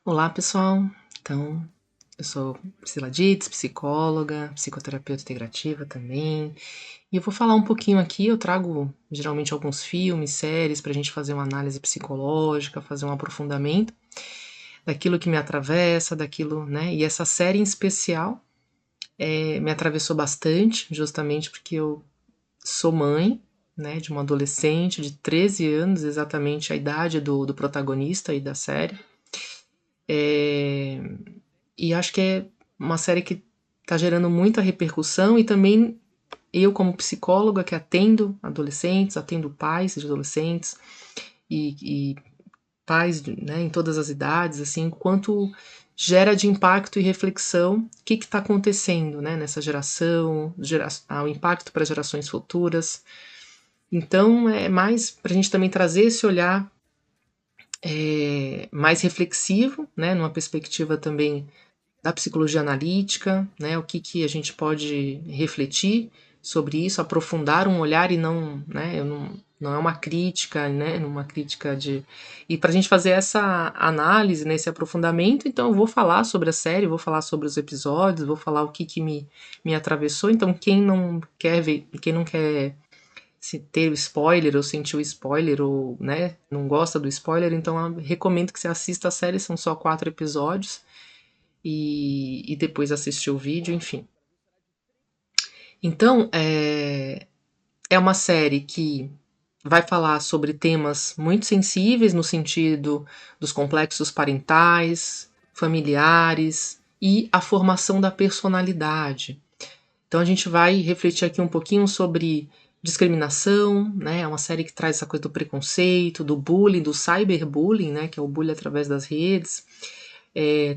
Olá, pessoal. Então, eu sou Priscila Dietz, psicóloga, psicoterapeuta integrativa também. E eu vou falar um pouquinho aqui. Eu trago geralmente alguns filmes, séries, para a gente fazer uma análise psicológica, fazer um aprofundamento daquilo que me atravessa, daquilo, né? E essa série em especial me atravessou bastante, justamente porque eu sou mãe, né, de uma adolescente de 13 anos, exatamente a idade do protagonista aí da série. É, E acho que é uma série que tá gerando muita repercussão e também eu, como psicóloga que atendo adolescentes, atendo pais de adolescentes e pais, né, em todas as idades, assim, quanto gera de impacto e reflexão o que está acontecendo, né, nessa geração, o impacto para gerações futuras. Então, é mais para a gente também trazer esse olhar mais reflexivo, né, numa perspectiva também da psicologia analítica, né, o que a gente pode refletir sobre isso, aprofundar um olhar e não, né, não é uma crítica, né, uma crítica de... E para a gente fazer essa análise, né, esse aprofundamento, então eu vou falar sobre a série, vou falar sobre os episódios, vou falar o que me atravessou, então quem não quer ver, quem não quer se ter o spoiler ou sentir o spoiler ou, né, não gosta do spoiler, então eu recomendo que você assista a série, são só 4 episódios, e depois assistir o vídeo, enfim. Então, é uma série que vai falar sobre temas muito sensíveis no sentido dos complexos parentais, familiares e a formação da personalidade. Então a gente vai refletir aqui um pouquinho sobre discriminação, né? É uma série que traz essa coisa do preconceito, do bullying, do cyberbullying, né? Que é o bullying através das redes.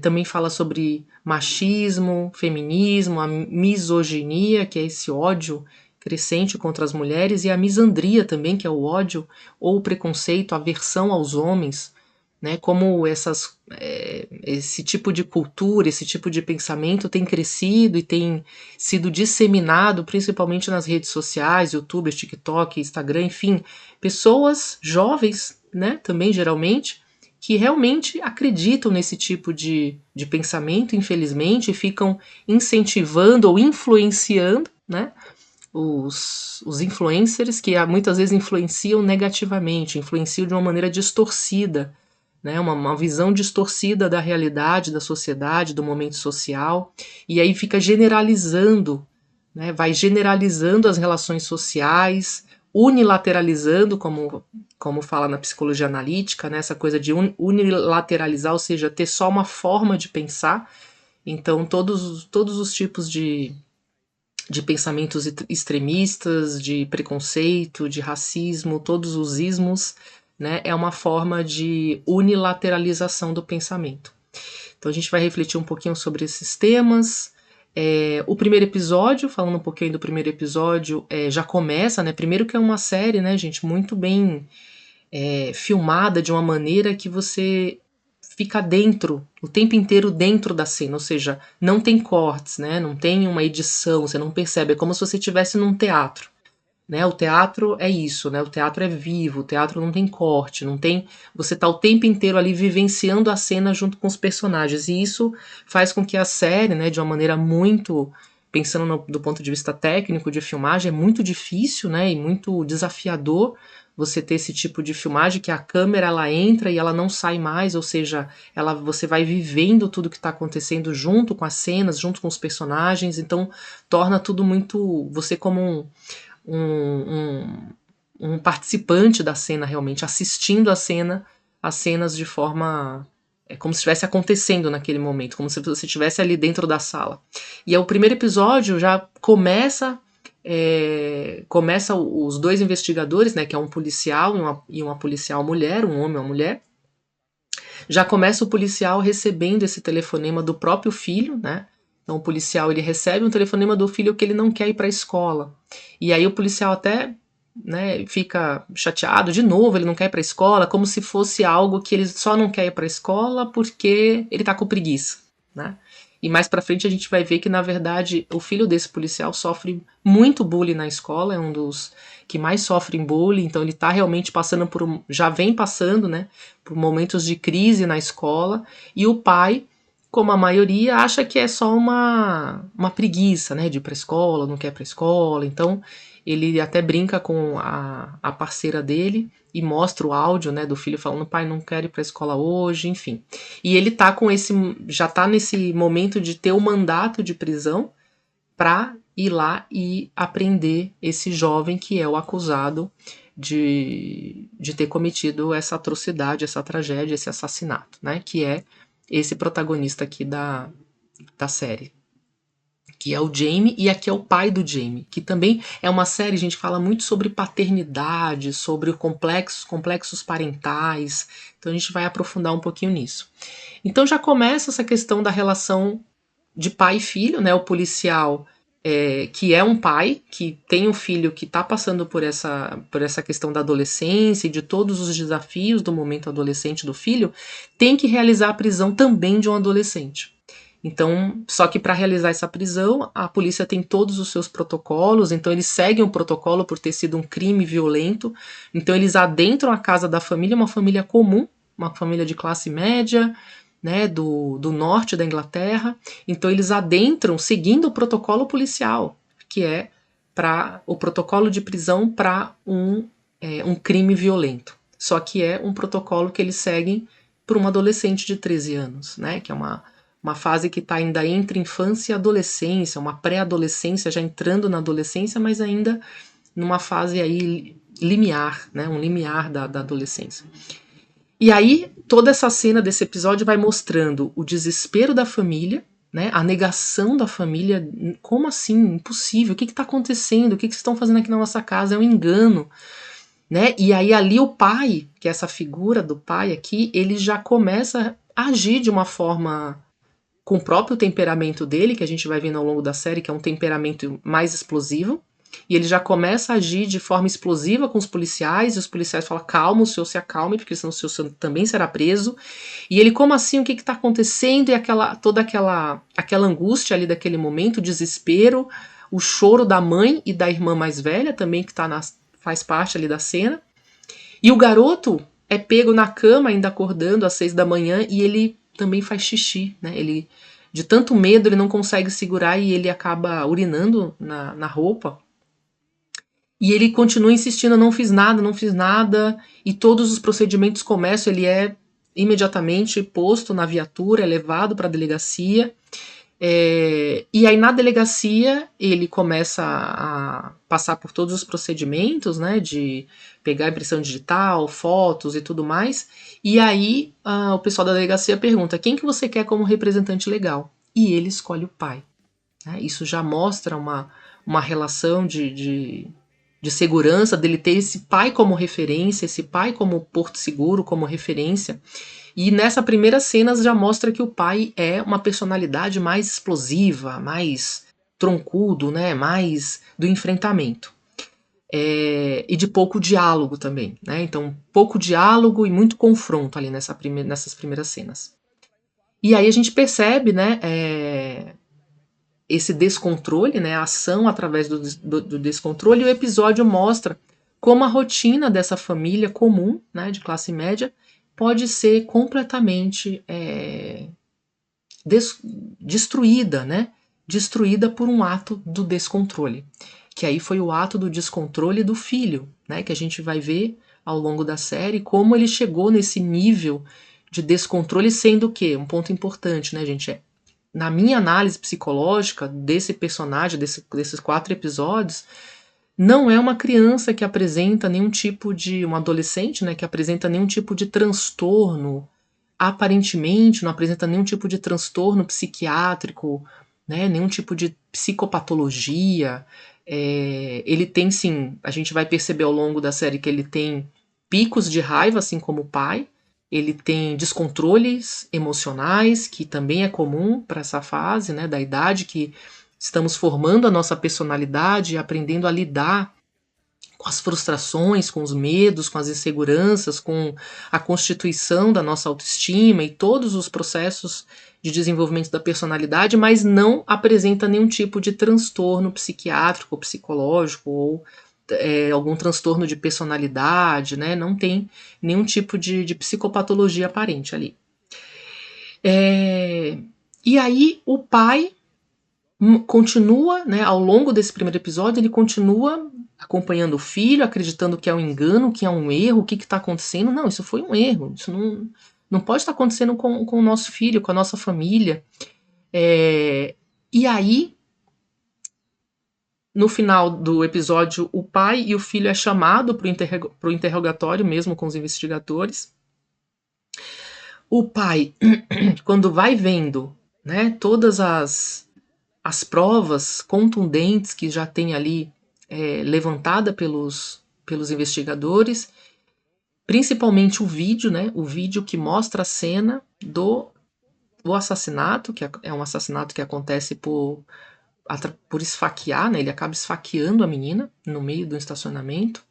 Também fala sobre machismo, feminismo, a misoginia, que é esse ódio crescente contra as mulheres, e a misandria também, que é o ódio ou o preconceito, a aversão aos homens, né? Como esse tipo de cultura, esse tipo de pensamento tem crescido e tem sido disseminado, principalmente nas redes sociais, YouTube, TikTok, Instagram, enfim, pessoas jovens, né? Também geralmente que realmente acreditam nesse tipo de pensamento, infelizmente, e ficam incentivando ou influenciando, né, os influencers que muitas vezes influenciam negativamente, influenciam de uma maneira distorcida, né, uma visão distorcida da realidade, da sociedade, do momento social, e aí fica generalizando, né, vai generalizando as relações sociais, unilateralizando, como fala na psicologia analítica, né, essa coisa de unilateralizar, ou seja, ter só uma forma de pensar. Então, todos os tipos de pensamentos extremistas, de preconceito, de racismo, todos os ismos, né, é uma forma de unilateralização do pensamento. Então a gente vai refletir um pouquinho sobre esses temas. O primeiro episódio, falando um pouquinho do primeiro episódio, já começa, né? Primeiro que é uma série, né, gente, muito bem filmada de uma maneira que você fica dentro, o tempo inteiro dentro da cena, ou seja, não tem cortes, né? Não tem uma edição, você não percebe, é como se você estivesse num teatro. Né, o teatro é isso, né? O teatro é vivo, o teatro não tem corte, não tem. Você tá o tempo inteiro ali vivenciando a cena junto com os personagens. E isso faz com que a série, né, de uma maneira muito. Pensando do ponto de vista técnico de filmagem, é muito difícil, né? E muito desafiador você ter esse tipo de filmagem que a câmera ela entra e ela não sai mais, ou seja, você vai vivendo tudo que está acontecendo junto com as cenas, junto com os personagens, então torna tudo muito. Você como um participante da cena realmente, assistindo as cenas de forma como se estivesse acontecendo naquele momento, como se você estivesse ali dentro da sala. E o primeiro episódio já começa os dois investigadores, né, que é um policial e uma policial mulher, um homem e uma mulher. Já começa o policial recebendo esse telefonema do próprio filho, né? Então o policial ele recebe um telefonema do filho que ele não quer ir para a escola. E aí o policial até, né, fica chateado de novo, ele não quer ir para a escola, como se fosse algo que ele só não quer ir para a escola porque ele tá com preguiça, né? E mais pra frente a gente vai ver que, na verdade, o filho desse policial sofre muito bullying na escola, é um dos que mais sofrem bullying, então ele tá realmente passando já vem passando, né, por momentos de crise na escola, e o pai, como a maioria, acha que é só uma preguiça, né, de ir pra escola, não quer ir pra escola, então ele até brinca com a parceira dele e mostra o áudio, né, do filho falando, pai, não quero ir pra escola hoje, enfim. E ele tá já tá nesse momento de ter o mandato de prisão para ir lá e aprender esse jovem que é o acusado de ter cometido essa atrocidade, essa tragédia, esse assassinato, né? Que é esse protagonista aqui da série. Que é o Jamie, e aqui é o pai do Jamie, que também é uma série, a gente fala muito sobre paternidade, sobre complexos parentais, então a gente vai aprofundar um pouquinho nisso. Então já começa essa questão da relação de pai e filho, né? O policial que é um pai, que tem um filho que está passando por essa questão da adolescência e de todos os desafios do momento adolescente do filho, tem que realizar a prisão também de um adolescente. Então, só que para realizar essa prisão, a polícia tem todos os seus protocolos, então eles seguem o protocolo por ter sido um crime violento, então eles adentram a casa da família, uma família comum, uma família de classe média, né, do norte da Inglaterra, então eles adentram seguindo o protocolo policial, que é para o protocolo de prisão para um crime violento. Só que é um protocolo que eles seguem para uma adolescente de 13 anos, né, que é uma fase que está ainda entre infância e adolescência, uma pré-adolescência, já entrando na adolescência, mas ainda numa fase aí limiar, né, um limiar da adolescência. E aí, toda essa cena desse episódio vai mostrando o desespero da família, né, a negação da família, como assim? Impossível, o que está acontecendo? O que vocês estão fazendo aqui na nossa casa? É um engano. Né? E aí ali o pai, que é essa figura do pai aqui, ele já começa a agir de uma forma com o próprio temperamento dele, que a gente vai vendo ao longo da série, que é um temperamento mais explosivo, e ele já começa a agir de forma explosiva com os policiais, e os policiais falam, calma, o senhor se acalme, porque senão o senhor também será preso. E ele, como assim, o que está acontecendo? E toda aquela angústia ali daquele momento, o desespero, o choro da mãe e da irmã mais velha também, que faz parte ali da cena. E o garoto é pego na cama, ainda acordando às 6 da manhã, e ele também faz xixi, né? Ele, de tanto medo, ele não consegue segurar e ele acaba urinando na roupa. E ele continua insistindo, não fiz nada, e todos os procedimentos começam, ele é imediatamente posto na viatura, é levado para a delegacia, e aí na delegacia ele começa a passar por todos os procedimentos, né, de pegar impressão digital, fotos e tudo mais, e aí o pessoal da delegacia pergunta, quem que você quer como representante legal? E ele escolhe o pai. Né? Isso já mostra uma relação de segurança, dele ter esse pai como referência, esse pai como porto seguro, como referência. E nessa primeira cena já mostra que o pai é uma personalidade mais explosiva, mais troncudo, né? Mais do enfrentamento. E de pouco diálogo também. Né? Então, pouco diálogo e muito confronto ali nessas primeiras cenas. E aí a gente percebe, né? Esse descontrole, né, a ação através do descontrole, e o episódio mostra como a rotina dessa família comum, né, de classe média, pode ser completamente destruída, né, destruída por um ato do descontrole, que aí foi o ato do descontrole do filho, né, que a gente vai ver ao longo da série como ele chegou nesse nível de descontrole, sendo o quê? Um ponto importante, né, gente, na minha análise psicológica desse personagem, desses 4 episódios, não é uma criança que apresenta nenhum tipo de... um adolescente, né, que apresenta nenhum tipo de transtorno, aparentemente não apresenta nenhum tipo de transtorno psiquiátrico, né, nenhum tipo de psicopatologia. Ele tem sim, a gente vai perceber ao longo da série que ele tem picos de raiva, assim como o pai, ele tem descontroles emocionais, que também é comum para essa fase, né, da idade, que estamos formando a nossa personalidade, aprendendo a lidar com as frustrações, com os medos, com as inseguranças, com a constituição da nossa autoestima e todos os processos de desenvolvimento da personalidade, mas não apresenta nenhum tipo de transtorno psiquiátrico, psicológico ou algum transtorno de personalidade, né? Não tem nenhum tipo de psicopatologia aparente ali. E aí o pai continua, né, ao longo desse primeiro episódio, ele continua acompanhando o filho, acreditando que é um engano, que é um erro, o que está acontecendo. Não, isso foi um erro, isso não pode estar acontecendo com o nosso filho, com a nossa família. E aí, no final do episódio, o pai e o filho é chamado para o interrogatório mesmo com os investigadores. O pai, quando vai vendo, né, todas as provas contundentes que já tem ali levantada pelos investigadores, principalmente o vídeo, né, o vídeo que mostra a cena do assassinato, que é um assassinato que acontece por esfaquear, né, ele acaba esfaqueando a menina no meio do estacionamento,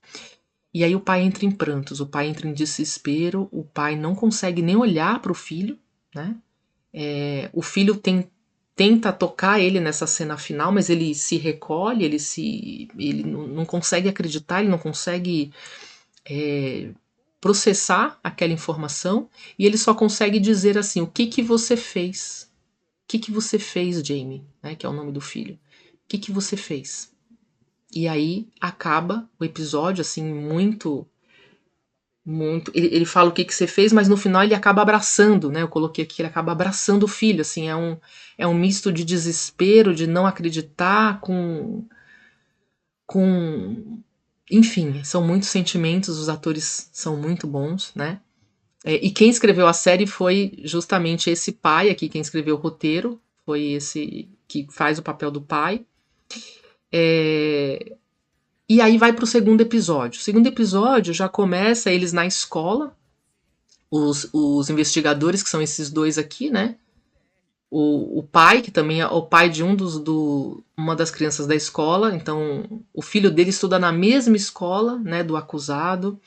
e aí o pai entra em prantos, o pai entra em desespero, o pai não consegue nem olhar para o filho, né, o filho tenta tocar ele nessa cena final, mas ele se recolhe, ele não consegue acreditar, ele não consegue processar aquela informação, e ele só consegue dizer assim: o que você fez? O que você fez, Jamie? Né, que é o nome do filho. O que você fez? E aí acaba o episódio, assim, muito... Ele fala o que você fez, mas no final ele acaba abraçando, né? Eu coloquei aqui, ele acaba abraçando o filho, assim, é um misto de desespero, de não acreditar, enfim, são muitos sentimentos, os atores são muito bons, né? E quem escreveu a série foi justamente esse pai aqui, quem escreveu o roteiro, foi esse que faz o papel do pai. E aí vai pro segundo episódio. O segundo episódio já começa eles na escola, os investigadores, que são esses dois aqui, né? O pai, que também é o pai de uma das crianças da escola, então o filho dele estuda na mesma escola, né, do acusado,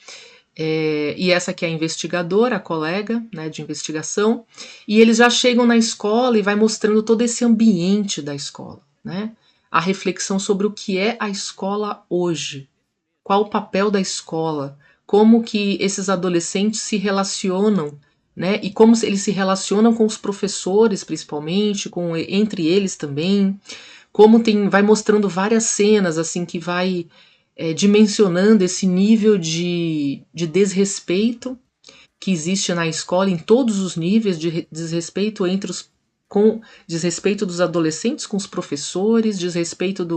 e essa aqui é a investigadora, a colega, né, de investigação, e eles já chegam na escola e vai mostrando todo esse ambiente da escola, né, a reflexão sobre o que é a escola hoje, qual o papel da escola, como que esses adolescentes se relacionam, né? E como eles se relacionam com os professores, principalmente, entre eles também, como vai mostrando várias cenas assim que vai dimensionando esse nível de desrespeito que existe na escola em todos os níveis, de desrespeito desrespeito dos adolescentes com os professores, desrespeito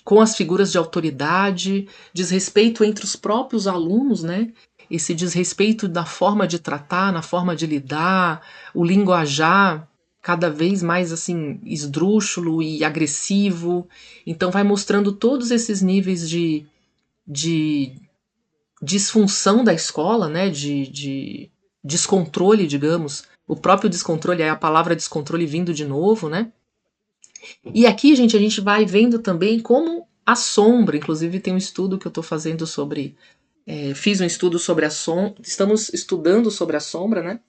com as figuras de autoridade, desrespeito entre os próprios alunos, né? Esse desrespeito na forma de tratar, na forma de lidar, o linguajar cada vez mais assim esdrúxulo e agressivo. Então vai mostrando todos esses níveis de disfunção da escola, né? De descontrole, digamos. O próprio descontrole, é a palavra descontrole vindo de novo, né? E aqui, gente, a gente vai vendo também como a sombra, inclusive tem um estudo que eu estou fazendo sobre, fiz um estudo sobre a sombra, estamos estudando sobre a sombra, né?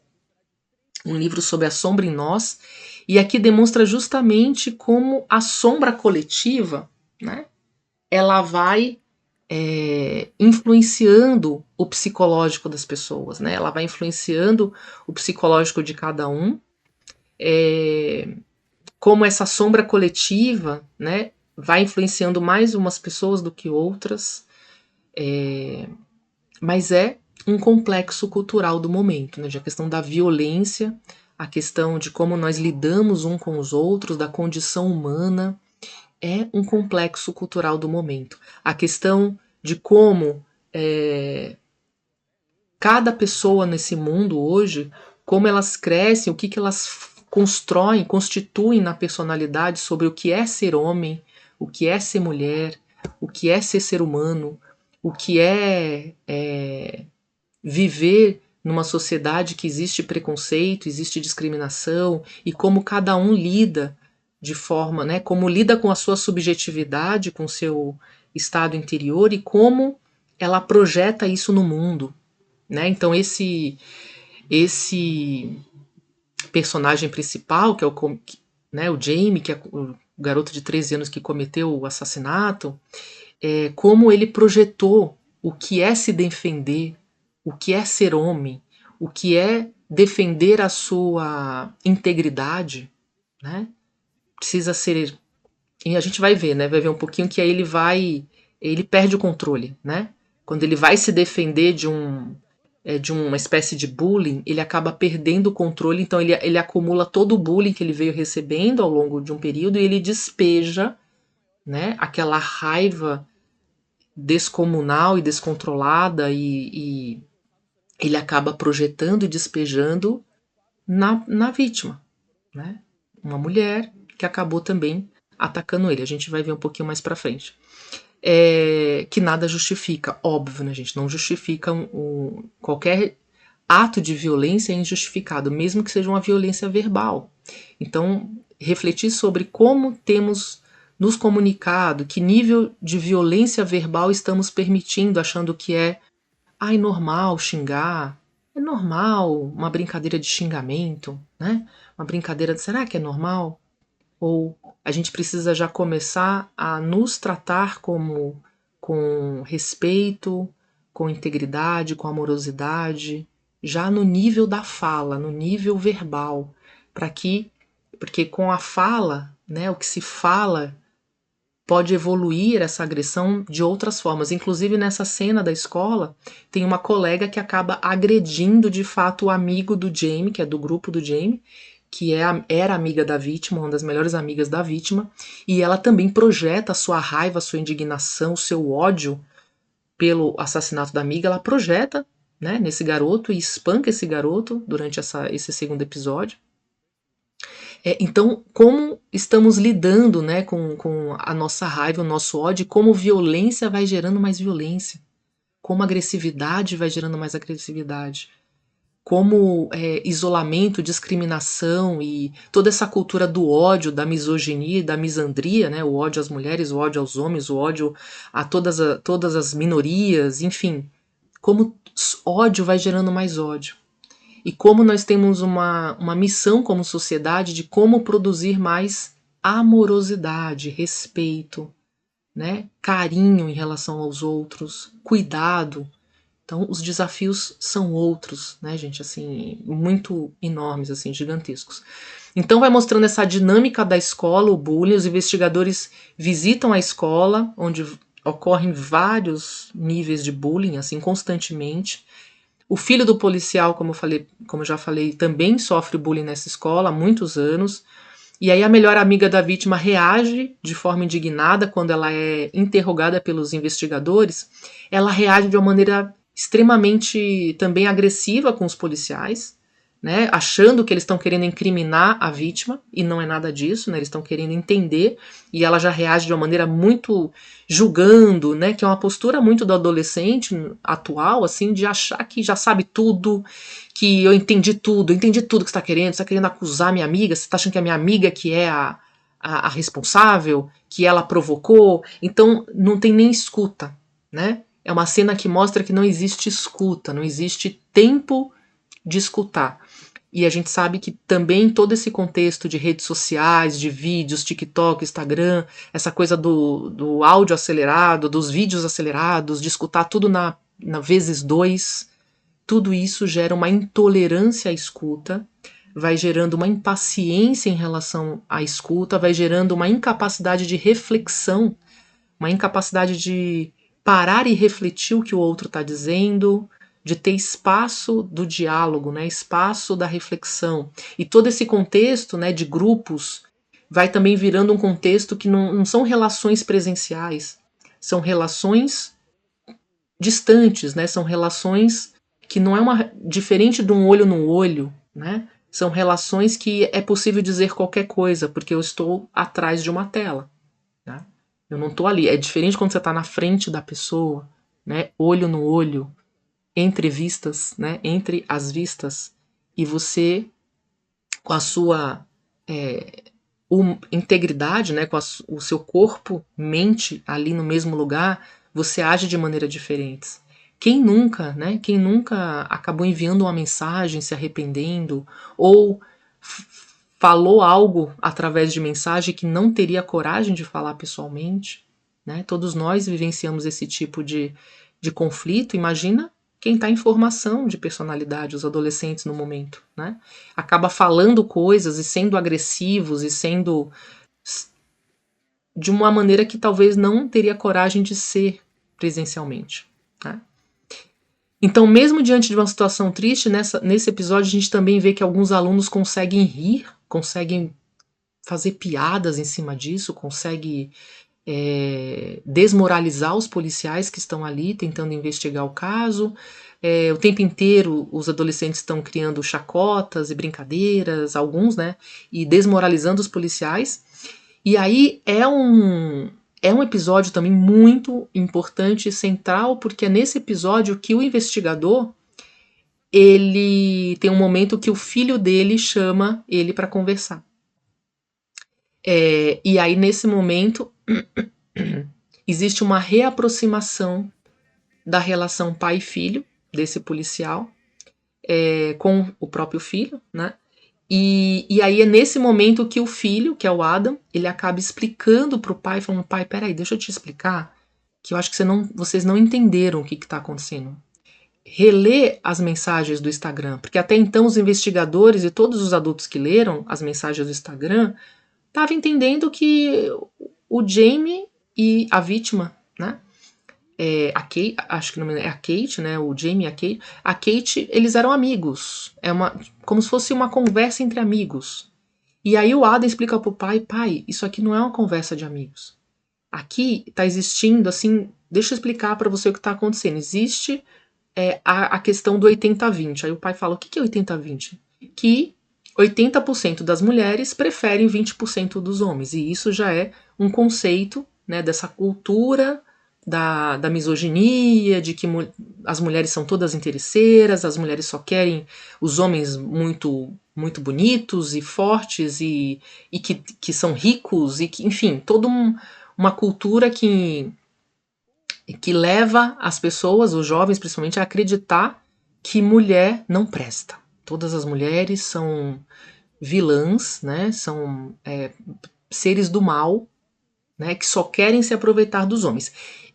Um livro sobre a sombra em nós, e aqui demonstra justamente como a sombra coletiva, né? Ela vai influenciando o psicológico das pessoas, né? Ela vai influenciando o psicológico de cada um, como essa sombra coletiva, né, vai influenciando mais umas pessoas do que outras, mas é um complexo cultural do momento, né, de a questão da violência, a questão de como nós lidamos um com os outros, da condição humana, é um complexo cultural do momento. A questão de como cada pessoa nesse mundo hoje, como elas crescem, o que elas constroem, constituem na personalidade sobre o que é ser homem, o que é ser mulher, o que é ser humano, o que é viver numa sociedade que existe preconceito, existe discriminação, e como cada um lida de forma, né, como lida com a sua subjetividade, com o seu estado interior e como ela projeta isso no mundo, né? Então esse personagem principal, que é o Jamie, que é o garoto de 13 anos que cometeu o assassinato, como ele projetou o que é se defender, o que é ser homem, o que é defender a sua integridade, né? Precisa ser. E a gente vai ver, né? Vai ver um pouquinho que aí ele perde o controle, né? Quando ele vai se defender de uma espécie de bullying, ele acaba perdendo o controle, então ele acumula todo o bullying que ele veio recebendo ao longo de um período e ele despeja, né, aquela raiva descomunal e descontrolada e ele acaba projetando e despejando na vítima, né? Uma mulher que acabou também atacando ele. A gente vai ver um pouquinho mais pra frente. Que nada justifica, óbvio, né, gente? Não justifica qualquer ato de violência é injustificado, mesmo que seja uma violência verbal. Então, refletir sobre como temos nos comunicado, que nível de violência verbal estamos permitindo, achando que é normal xingar, é normal uma brincadeira de xingamento, né? Uma brincadeira de será que é normal? Ou a gente precisa já começar a nos tratar como com respeito, com integridade, com amorosidade, já no nível da fala, no nível verbal, para que porque com a fala, né, o que se fala pode evoluir essa agressão de outras formas. Inclusive nessa cena da escola, tem uma colega que acaba agredindo de fato o amigo do Jamie, que é do grupo do Jamie, que era amiga da vítima, uma das melhores amigas da vítima, e ela também projeta a sua raiva, a sua indignação, o seu ódio pelo assassinato da amiga, ela projeta, né, nesse garoto e espanca esse garoto durante esse segundo episódio. Então, como estamos lidando, né, com a nossa raiva, o nosso ódio, como violência vai gerando mais violência, como agressividade vai gerando mais agressividade, como isolamento, discriminação e toda essa cultura do ódio, da misoginia e da misandria, né, o ódio às mulheres, o ódio aos homens, o ódio a todas as minorias, enfim, como ódio vai gerando mais ódio. E como nós temos uma missão como sociedade de como produzir mais amorosidade, respeito, né? Carinho em relação aos outros, cuidado. Então, os desafios são outros, né, gente? Assim, muito enormes, assim, gigantescos. Então, vai mostrando essa dinâmica da escola, o bullying. Os investigadores visitam a escola, onde ocorrem vários níveis de bullying, assim, constantemente. O filho do policial, como eu já falei, também sofre bullying nessa escola há muitos anos. E aí a melhor amiga da vítima reage de forma indignada quando ela é interrogada pelos investigadores. Ela reage de uma maneira extremamente também agressiva com os policiais, né, achando que eles estão querendo incriminar a vítima, e não é nada disso, né, eles estão querendo entender, e ela já reage de uma maneira muito julgando, né, que é uma postura muito do adolescente atual, assim, de achar que já sabe tudo, que eu entendi tudo que você está querendo acusar minha amiga, você está achando que a minha amiga que é a responsável, que ela provocou, então não tem nem escuta, né, é uma cena que mostra que não existe escuta, não existe tempo de escutar. E a gente sabe que também todo esse contexto de redes sociais, de vídeos, TikTok, Instagram, essa coisa do áudio acelerado, dos vídeos acelerados, de escutar tudo na vezes dois, tudo isso gera uma intolerância à escuta, vai gerando uma impaciência em relação à escuta, vai gerando uma incapacidade de reflexão, uma incapacidade de parar e refletir o que o outro está dizendo, de ter espaço do diálogo, né, espaço da reflexão. E todo esse contexto, né, de grupos vai também virando um contexto que não são relações presenciais, são relações distantes, né, são relações que não é diferente de um olho no olho, né, são relações que é possível dizer qualquer coisa, porque eu estou atrás de uma tela. Né? Eu não estou ali. É diferente quando você está na frente da pessoa, né, olho no olho, entre vistas, né, entre as vistas, e você, com a sua integridade, né, com o seu corpo, mente ali no mesmo lugar, você age de maneira diferente. Quem nunca, né? Quem nunca acabou enviando uma mensagem se arrependendo ou falou algo através de mensagem que não teria coragem de falar pessoalmente, né? Todos nós vivenciamos esse tipo de conflito. Imagina quem está em formação de personalidade, os adolescentes no momento, né? Acaba falando coisas e sendo agressivos e sendo de uma maneira que talvez não teria coragem de ser presencialmente, né? Então, mesmo diante de uma situação triste, nesse episódio a gente também vê que alguns alunos conseguem rir, conseguem fazer piadas em cima disso, conseguem desmoralizar os policiais que estão ali tentando investigar o caso. O tempo inteiro os adolescentes estão criando chacotas e brincadeiras, alguns, né, e desmoralizando os policiais. E aí é um episódio também muito importante e central, porque é nesse episódio que o investigador, ele tem um momento que o filho dele chama ele para conversar. E aí nesse momento existe uma reaproximação da relação pai e filho desse policial com o próprio filho, né? E aí é nesse momento que o filho, que é o Adam, ele acaba explicando pro pai, falando: pai, peraí, deixa eu te explicar, que eu acho que vocês não entenderam o que está acontecendo. Relê as mensagens do Instagram, porque até então os investigadores e todos os adultos que leram as mensagens do Instagram estavam entendendo que o Jamie e a vítima, né? A Kate, acho que não é a Kate, né? O Jamie e a Kate, eles eram amigos. Como se fosse uma conversa entre amigos. E aí o Adam explica pro pai: pai, isso aqui não é uma conversa de amigos. Aqui tá existindo, assim, deixa eu explicar para você o que tá acontecendo. Existe a questão do 80-20. Aí o pai fala: o que é 80-20? Que 80% das mulheres preferem 20% dos homens. E isso já é um conceito, né, dessa cultura da misoginia, de que as mulheres são todas interesseiras, as mulheres só querem os homens muito muito bonitos e fortes e que são ricos, e que, enfim, toda uma cultura que leva as pessoas, os jovens principalmente, a acreditar que mulher não presta. Todas as mulheres são vilãs, né? São seres do mal, né? Que só querem se aproveitar dos homens.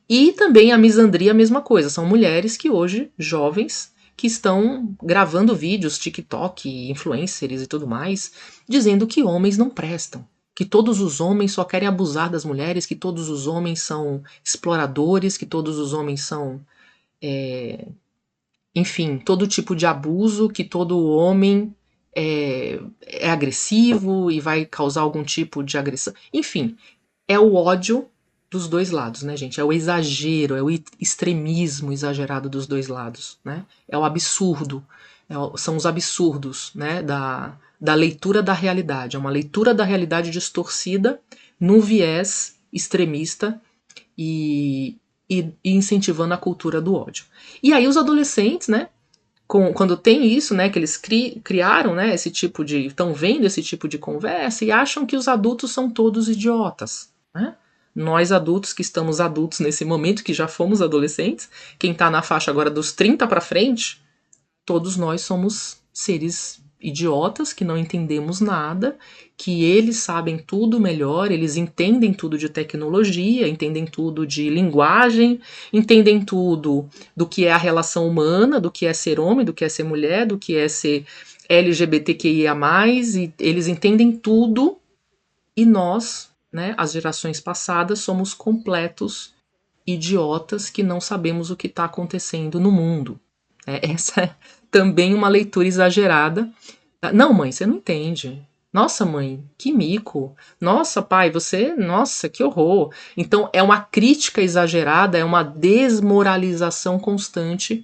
E também a misandria, a mesma coisa. São mulheres que hoje, jovens, que estão gravando vídeos, TikTok, influencers e tudo mais, dizendo que homens não prestam. Que todos os homens só querem abusar das mulheres, que todos os homens são exploradores, que todos os homens são, enfim, todo tipo de abuso, que todo homem é agressivo e vai causar algum tipo de agressão. Enfim, é o ódio dos dois lados, né, gente? É o exagero, é o extremismo exagerado dos dois lados, né? É o absurdo, são os absurdos, né, da leitura da realidade. É uma leitura da realidade distorcida num viés extremista e incentivando a cultura do ódio. E aí os adolescentes, né, quando tem isso, né, que eles criaram, né, esse tipo de, estão vendo esse tipo de conversa e acham que os adultos são todos idiotas, né? Nós adultos que estamos adultos nesse momento, que já fomos adolescentes, quem está na faixa agora dos 30 para frente, todos nós somos seres idiotas que não entendemos nada, que eles sabem tudo melhor, eles entendem tudo de tecnologia, entendem tudo de linguagem, entendem tudo do que é a relação humana, do que é ser homem, do que é ser mulher, do que é ser LGBTQIA+, e eles entendem tudo, e nós, né, as gerações passadas, somos completos idiotas que não sabemos o que está acontecendo no mundo. Essa é também uma leitura exagerada. Não, mãe, você não entende. Nossa, mãe, que mico. Nossa, pai, você. Nossa, que horror. Então, é uma crítica exagerada, é uma desmoralização constante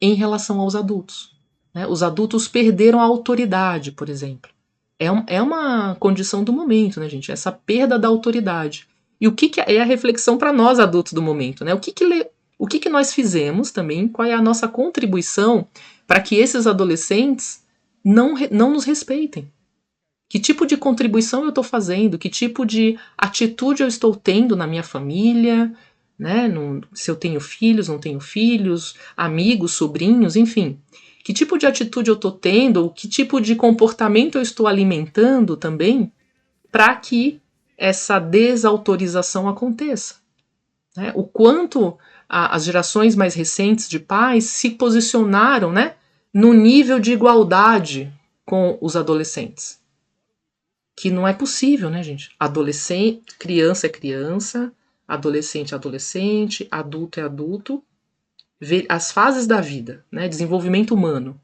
em relação aos adultos, né? Os adultos perderam a autoridade, por exemplo. É uma condição do momento, né, gente? Essa perda da autoridade. E o que é a reflexão para nós adultos do momento, né? O que nós fizemos também, qual é a nossa contribuição para que esses adolescentes não nos respeitem? Que tipo de contribuição eu estou fazendo? Que tipo de atitude eu estou tendo na minha família? Né? Se eu tenho filhos, não tenho filhos, amigos, sobrinhos, enfim. Que tipo de atitude eu estou tendo? Que tipo de comportamento eu estou alimentando também para que essa desautorização aconteça? Né? O quanto as gerações mais recentes de pais se posicionaram, né, no nível de igualdade com os adolescentes. Que não é possível, né, gente? Adolescente, criança é criança, adolescente é adolescente, adulto é adulto. As fases da vida, né? Desenvolvimento humano.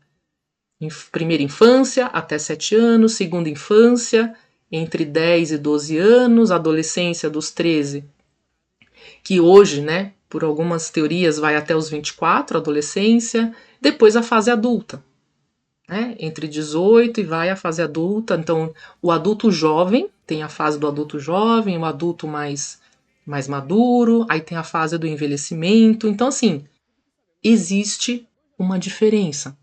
Primeira infância, até 7 anos, segunda infância, entre 10 e 12 anos, adolescência dos 13, que hoje, né, por algumas teorias, vai até os 24, adolescência, depois a fase adulta, né, entre 18 e vai a fase adulta. Então, o adulto jovem, tem a fase do adulto jovem, o adulto mais maduro, aí tem a fase do envelhecimento. Então, assim, existe uma diferença.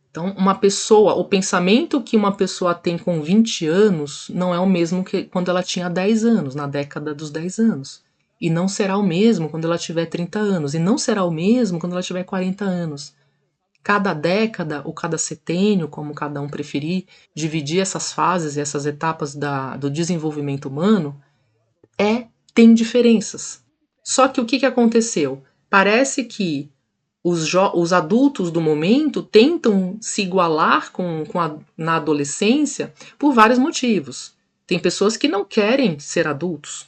Então, uma pessoa, o pensamento que uma pessoa tem com 20 anos não é o mesmo que quando ela tinha 10 anos, na década dos 10 anos. E não será o mesmo quando ela tiver 30 anos. E não será o mesmo quando ela tiver 40 anos. Cada década, ou cada setênio, como cada um preferir, dividir essas fases e essas etapas do desenvolvimento humano, tem diferenças. Só que o que aconteceu? Parece que os adultos do momento tentam se igualar na adolescência por vários motivos. Tem pessoas que não querem ser adultos.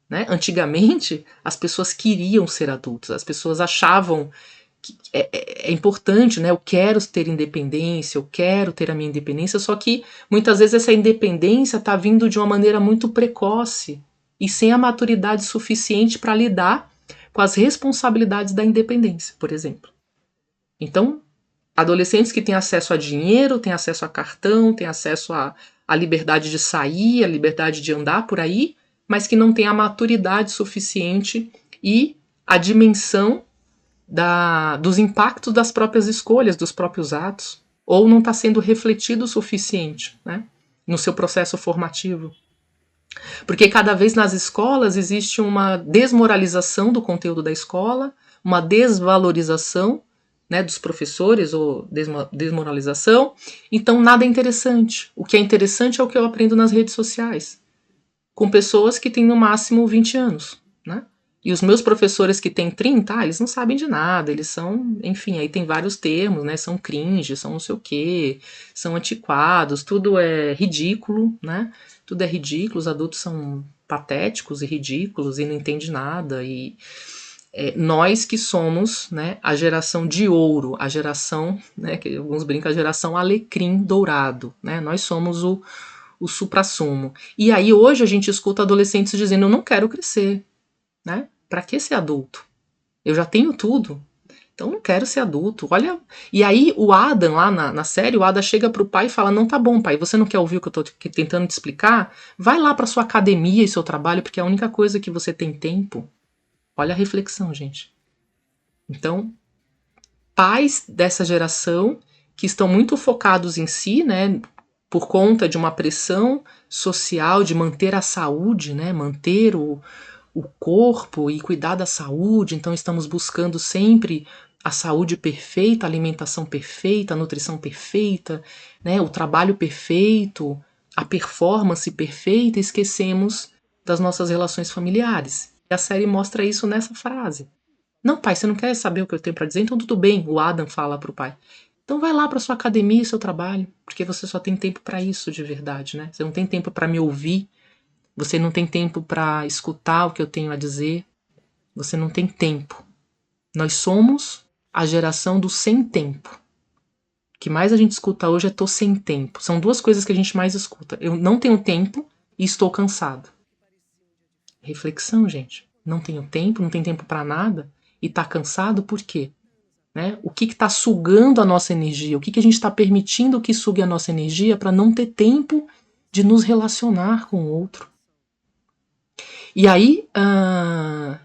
Né? Antigamente, as pessoas queriam ser adultos, as pessoas achavam que é importante, né? Eu quero ter independência, eu quero ter a minha independência, só que muitas vezes essa independência está vindo de uma maneira muito precoce e sem a maturidade suficiente para lidar com as responsabilidades da independência, por exemplo. Então, adolescentes que têm acesso a dinheiro, têm acesso a cartão, têm acesso à liberdade de sair, a liberdade de andar por aí, mas que não têm a maturidade suficiente e a dimensão dos impactos das próprias escolhas, dos próprios atos, ou não está sendo refletido o suficiente, né, no seu processo formativo. Porque cada vez nas escolas existe uma desmoralização do conteúdo da escola, uma desvalorização, né, dos professores, ou desmoralização. Então nada é interessante. O que é interessante é o que eu aprendo nas redes sociais, com pessoas que têm no máximo 20 anos, né? E os meus professores que têm 30, eles não sabem de nada, eles são, enfim, aí tem vários termos, né? São cringe, são não sei o quê, são antiquados, tudo é ridículo, né? Tudo é ridículo, os adultos são patéticos e ridículos e não entendem nada. E nós que somos, né, a geração de ouro, a geração, né, que alguns brincam, a geração alecrim dourado, né? Nós somos o suprassumo. E aí hoje a gente escuta adolescentes dizendo: eu não quero crescer, né? Para que ser adulto? Eu já tenho tudo. Então não quero ser adulto. Olha. E aí o Adam, lá na série, o Adam chega pro pai e fala: não, tá bom, pai, você não quer ouvir o que eu tô tentando te explicar? Vai lá pra sua academia e seu trabalho, porque é a única coisa que você tem tempo. Olha a reflexão, gente. Então, pais dessa geração que estão muito focados em si, né? Por conta de uma pressão social de manter a saúde, né? Manter o corpo e cuidar da saúde. Então estamos buscando sempre a saúde perfeita, a alimentação perfeita, a nutrição perfeita, né? O trabalho perfeito, a performance perfeita, e esquecemos das nossas relações familiares. E a série mostra isso nessa frase. Não, pai, você não quer saber o que eu tenho para dizer? Então tudo bem, o Adam fala pro pai. Então vai lá para sua academia e seu trabalho, porque você só tem tempo para isso de verdade, né? Você não tem tempo para me ouvir, você não tem tempo para escutar o que eu tenho a dizer, você não tem tempo. Nós somos a geração do sem tempo. O que mais a gente escuta hoje é tô sem tempo. São duas coisas que a gente mais escuta. Eu não tenho tempo e estou cansado. Reflexão, gente. Não tenho tempo, não tem tempo para nada e tá cansado por quê? Né? O que está sugando a nossa energia? O que a gente está permitindo que sugue a nossa energia para não ter tempo de nos relacionar com o outro? E aí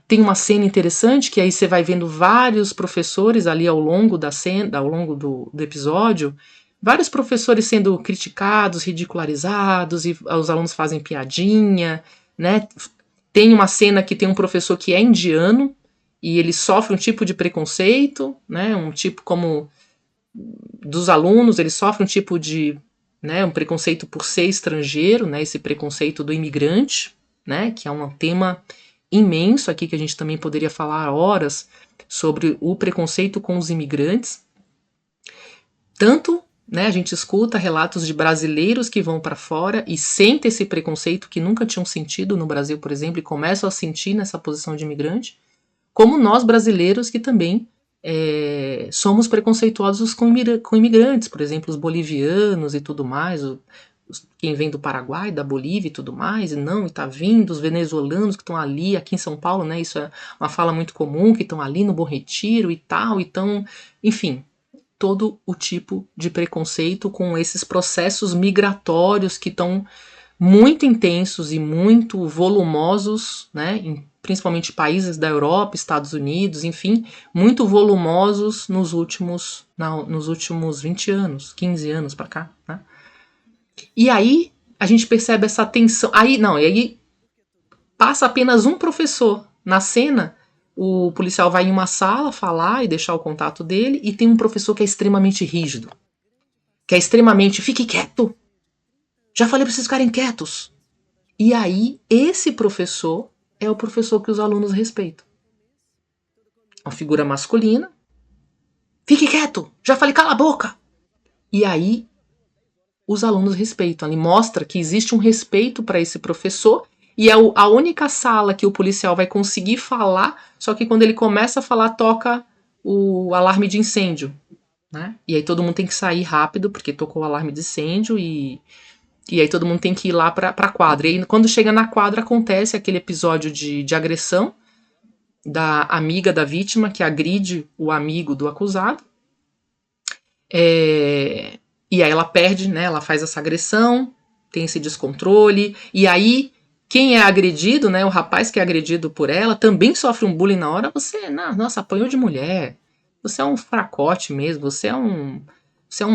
tem uma cena interessante que aí você vai vendo vários professores ali ao longo da cena, ao longo do episódio, vários professores sendo criticados, ridicularizados, e os alunos fazem piadinha, né? Tem uma cena que tem um professor que é indiano e ele sofre um tipo de preconceito, né? Um tipo como dos alunos, ele sofre um tipo de, né, um preconceito por ser estrangeiro, né? Esse preconceito do imigrante, né? Que é um tema imenso aqui que a gente também poderia falar horas sobre o preconceito com os imigrantes. Tanto, né, a gente escuta relatos de brasileiros que vão para fora e sentem esse preconceito que nunca tinham sentido no Brasil, por exemplo, e começam a sentir nessa posição de imigrante, como nós brasileiros que também somos preconceituosos com imigrantes, por exemplo, os bolivianos e tudo mais, quem vem do Paraguai, da Bolívia e tudo mais, e não, e tá vindo, os venezuelanos que estão ali, aqui em São Paulo, né, isso é uma fala muito comum, que estão ali no Bom Retiro e tal, então, enfim, todo o tipo de preconceito com esses processos migratórios que estão muito intensos e muito volumosos, né, principalmente países da Europa, Estados Unidos, enfim, muito volumosos nos últimos 20 anos, 15 anos para cá, né? E aí a gente percebe essa tensão. E aí passa apenas um professor na cena. O policial vai em uma sala falar e deixar o contato dele, e tem um professor que é extremamente rígido, que é extremamente fique quieto. Já falei para vocês ficarem quietos. E aí esse professor é o professor que os alunos respeitam. Uma figura masculina. Fique quieto. Já falei cala a boca. E aí os alunos respeitam. Ele mostra que existe um respeito para esse professor e é a única sala que o policial vai conseguir falar, só que quando ele começa a falar, toca o alarme de incêndio, né? E aí todo mundo tem que sair rápido, porque tocou o alarme de incêndio e aí todo mundo tem que ir lá para a quadra. E aí quando chega na quadra acontece aquele episódio de agressão da amiga da vítima, que agride o amigo do acusado. E aí ela perde, né? Ela faz essa agressão, tem esse descontrole, e aí quem é agredido, né? O rapaz que é agredido por ela também sofre um bullying na hora. Você, nossa, apanhou de mulher. Você é um fracote mesmo. Você é um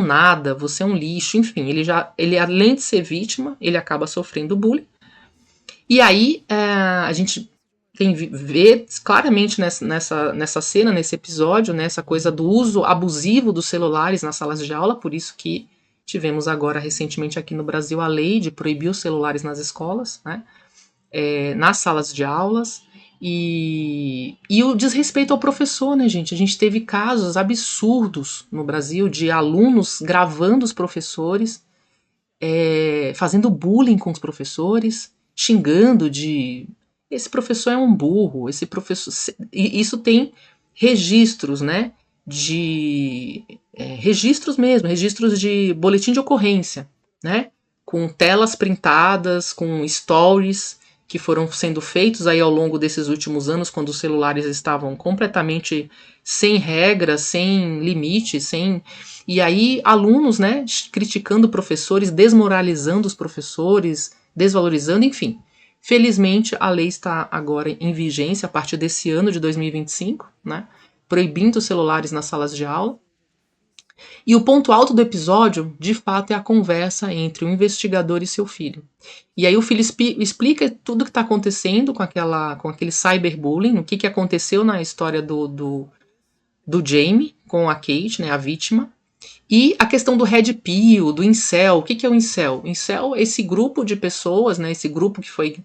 nada. Você é um lixo. Enfim, ele além de ser vítima, ele acaba sofrendo bullying. E aí a gente vê claramente nessa cena, nesse episódio, né, essa coisa do uso abusivo dos celulares nas salas de aula, por isso que tivemos agora recentemente aqui no Brasil a lei de proibir os celulares nas escolas, né, nas salas de aulas, e o desrespeito ao professor, né, gente? A gente teve casos absurdos no Brasil de alunos gravando os professores, fazendo bullying com os professores, xingando de esse professor é um burro, esse professor. E isso tem registros, né? Registros mesmo, registros de boletim de ocorrência, né? Com telas printadas, com stories que foram sendo feitos aí ao longo desses últimos anos, quando os celulares estavam completamente sem regras, sem limites, e aí alunos, né, criticando professores, desmoralizando os professores, desvalorizando, enfim. Felizmente, a lei está agora em vigência a partir desse ano de 2025, né? Proibindo os celulares nas salas de aula. E o ponto alto do episódio, de fato, é a conversa entre o investigador e seu filho. E aí o filho explica tudo o que está acontecendo com aquele cyberbullying, o que aconteceu na história do Jamie com a Kate, né, a vítima. E a questão do Red Pill, do incel. O que é o incel? O incel é esse grupo de pessoas, né, esse grupo que foi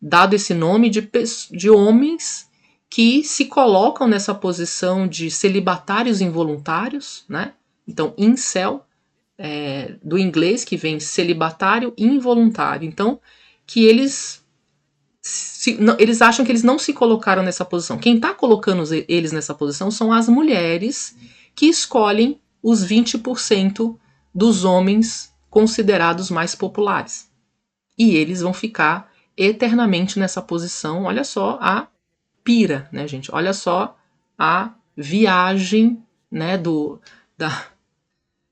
dado esse nome de homens que se colocam nessa posição de celibatários involuntários, né? Então, incel, do inglês, que vem celibatário involuntário. Então, que eles acham que eles não se colocaram nessa posição. Quem está colocando eles nessa posição são as mulheres que escolhem os 20% dos homens considerados mais populares. E eles vão ficar eternamente nessa posição. Olha só a pira, né, gente? Olha só a viagem, né, da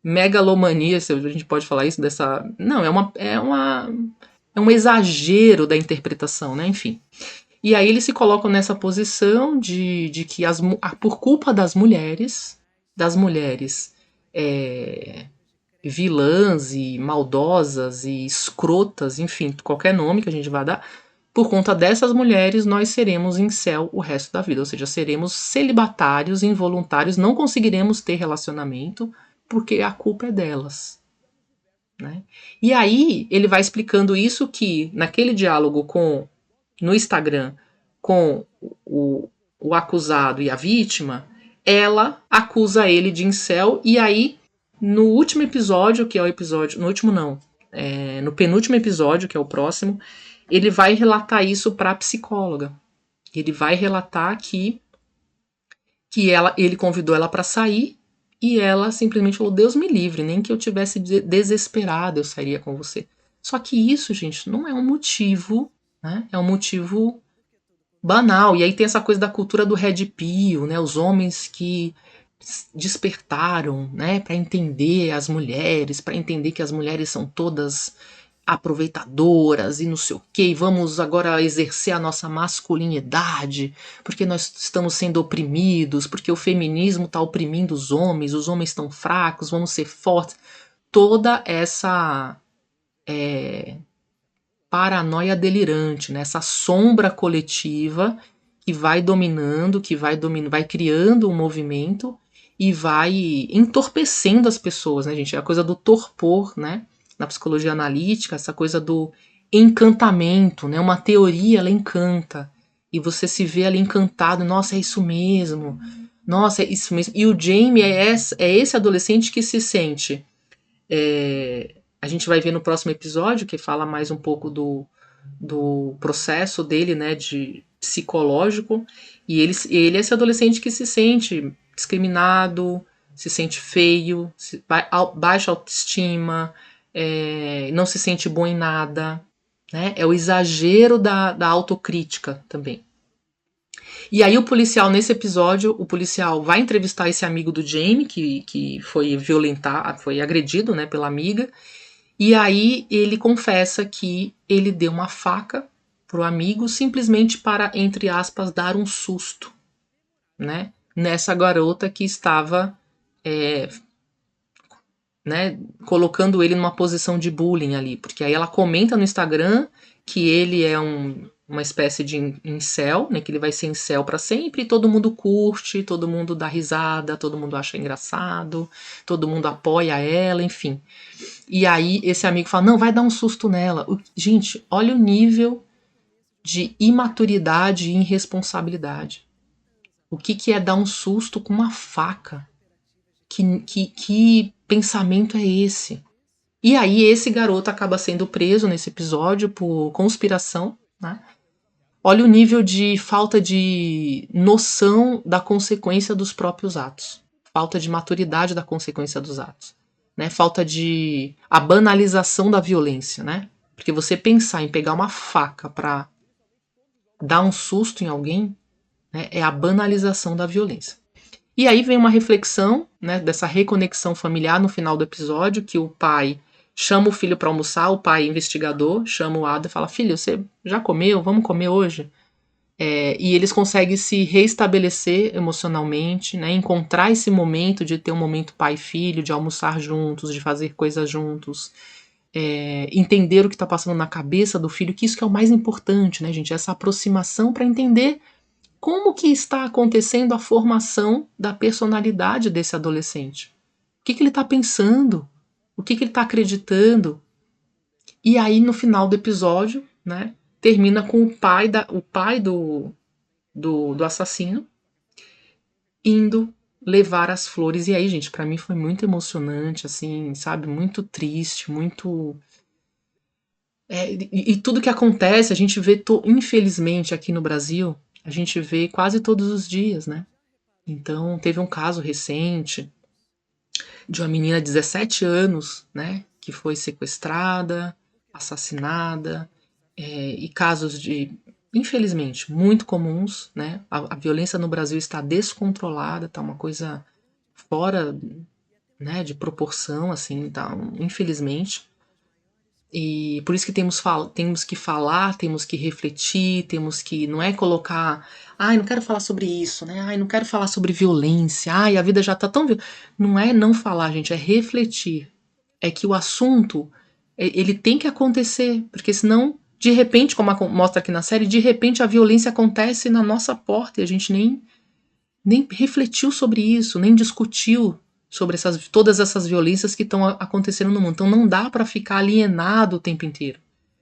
megalomania, se a gente pode falar isso, dessa... Não, é um exagero da interpretação, né? Enfim. E aí eles se colocam nessa posição de que por culpa das mulheres vilãs e maldosas e escrotas, enfim, qualquer nome que a gente vá dar, por conta dessas mulheres nós seremos incel o resto da vida, ou seja, seremos celibatários, involuntários, não conseguiremos ter relacionamento porque a culpa é delas. Né? E aí ele vai explicando isso que naquele diálogo no Instagram com o acusado e a vítima, ela acusa ele de incel e aí no último episódio, que é o episódio, no último não, no penúltimo episódio, que é o próximo, ele vai relatar isso para a psicóloga. Ele vai relatar que ele convidou ela para sair e ela simplesmente falou: Deus me livre, nem que eu tivesse desesperada eu sairia com você. Só que isso, gente, não é um motivo, né? É um motivo banal. E aí tem essa coisa da cultura do red pill, né? Os homens que despertaram, né, para entender as mulheres, para entender que as mulheres são todas aproveitadoras e não sei o que, vamos agora exercer a nossa masculinidade, porque nós estamos sendo oprimidos, porque o feminismo está oprimindo os homens estão fracos, vamos ser fortes. Toda essa paranoia delirante, né? Essa sombra coletiva que vai dominando, vai criando um movimento e vai entorpecendo as pessoas, né, gente? É a coisa do torpor, né? Na psicologia analítica, essa coisa do encantamento, né? Uma teoria, ela encanta. E você se vê ali encantado, nossa, é isso mesmo. Nossa, é isso mesmo. E o Jamie é esse adolescente que se sente. A gente vai ver no próximo episódio, que fala mais um pouco do processo dele, né, de psicológico, e ele é esse adolescente que se sente discriminado, se sente feio, baixa autoestima, não se sente bom em nada, né? É o exagero da autocrítica também. E aí o policial, nesse episódio, o policial vai entrevistar esse amigo do Jamie, que foi foi agredido, né, pela amiga, e aí ele confessa que ele deu uma faca pro amigo simplesmente para, entre aspas, dar um susto, né, nessa garota que estava, né, colocando ele numa posição de bullying ali, porque aí ela comenta no Instagram que ele é uma espécie de incel, né, que ele vai ser incel para sempre, e todo mundo curte, todo mundo dá risada, todo mundo acha engraçado, todo mundo apoia ela, enfim. E aí esse amigo fala, não, vai dar um susto nela. Gente, olha o nível de imaturidade e irresponsabilidade. O que é dar um susto com uma faca? Que pensamento é esse? E aí esse garoto acaba sendo preso nesse episódio por conspiração, né? Olha o nível de falta de noção da consequência dos próprios atos. Falta de maturidade da consequência dos atos. Né? Falta de a banalização da violência, né? Porque você pensar em pegar uma faca para dar um susto em alguém, né, é a banalização da violência. E aí vem uma reflexão, né, dessa reconexão familiar no final do episódio, que o pai chama o filho para almoçar, o pai investigador chama o Ada e fala, filho, você já comeu? Vamos comer hoje? E eles conseguem se reestabelecer emocionalmente, né, encontrar esse momento de ter um momento pai e filho, de almoçar juntos, de fazer coisas juntos, entender o que está passando na cabeça do filho, que isso que é o mais importante, né, gente? Essa aproximação para entender como que está acontecendo a formação da personalidade desse adolescente. O que ele está pensando? O que ele está acreditando? E aí, no final do episódio, né, termina com o pai do assassino indo levar as flores. E aí, gente, para mim foi muito emocionante, assim, sabe? Muito triste, muito... e tudo que acontece, a gente vê, infelizmente, aqui no Brasil, a gente vê quase todos os dias, né? Então, teve um caso recente de uma menina de 17 anos, né, que foi sequestrada, assassinada, e casos de, infelizmente, muito comuns, né? A violência no Brasil está descontrolada, tá uma coisa fora, né, de proporção, assim, tá, infelizmente. E por isso que temos que falar, temos que refletir, temos que, não é colocar, ai, não quero falar sobre isso, né? Ai, não quero falar sobre violência, ai, a vida já tá tão... Não é não falar, gente, é refletir. é que o assunto, ele tem que acontecer, porque senão, de repente, como mostra aqui na série, de repente a violência acontece na nossa porta e a gente nem refletiu sobre isso, nem discutiu sobre todas essas violências que estão acontecendo no mundo. Então não dá para ficar alienado o tempo inteiro.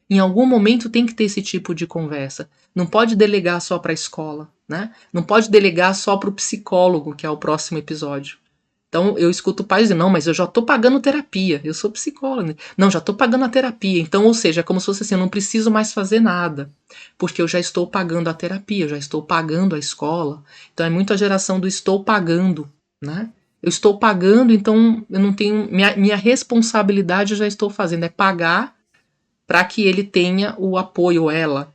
Em algum momento tem que ter esse tipo de conversa. Não pode delegar só para a escola, né? Não pode delegar só para o psicólogo, que é o próximo episódio. Então eu escuto pais dizendo, não, mas eu já estou pagando terapia, eu sou psicóloga. Não, já estou pagando a terapia. Então, ou seja, é como se fosse assim, eu não preciso mais fazer nada, porque eu já estou pagando a terapia, eu já estou pagando a escola. Então é muito a geração do estou pagando, né? Eu estou pagando, então eu não tenho. Minha responsabilidade eu já estou fazendo, é pagar para que ele tenha o apoio, ela.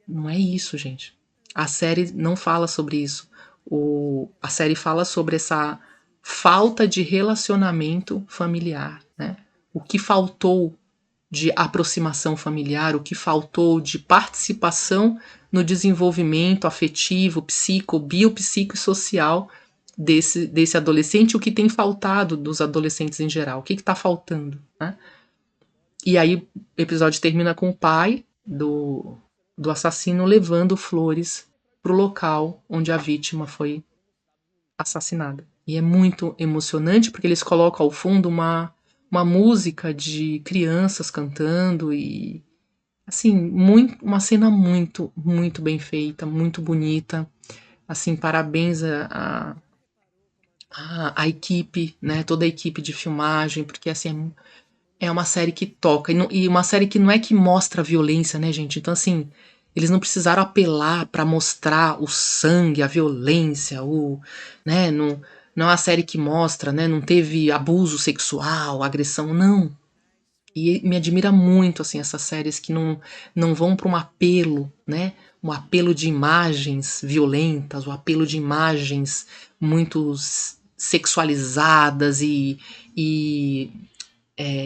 Não é isso, gente. A série não fala sobre isso. A série fala sobre essa falta de relacionamento familiar, né? O que faltou de aproximação familiar, o que faltou de participação no desenvolvimento afetivo, biopsico e social desse adolescente, o que tem faltado dos adolescentes em geral, o que está faltando, né? E aí o episódio termina com o pai do assassino levando flores para o local onde a vítima foi assassinada. E é muito emocionante porque eles colocam ao fundo uma música de crianças cantando e assim, uma cena muito, muito bem feita, muito bonita. Assim, parabéns a equipe, né? Toda a equipe de filmagem, porque assim é uma série que toca. E uma série que não é que mostra a violência, né, gente? Então, assim, eles não precisaram apelar para mostrar o sangue, a violência, né? Não é uma série que mostra, né? Não teve abuso sexual, agressão, não. E me admira muito, assim, essas séries que não vão para um apelo, né? Um apelo de imagens violentas, o apelo de imagens muito sexualizadas e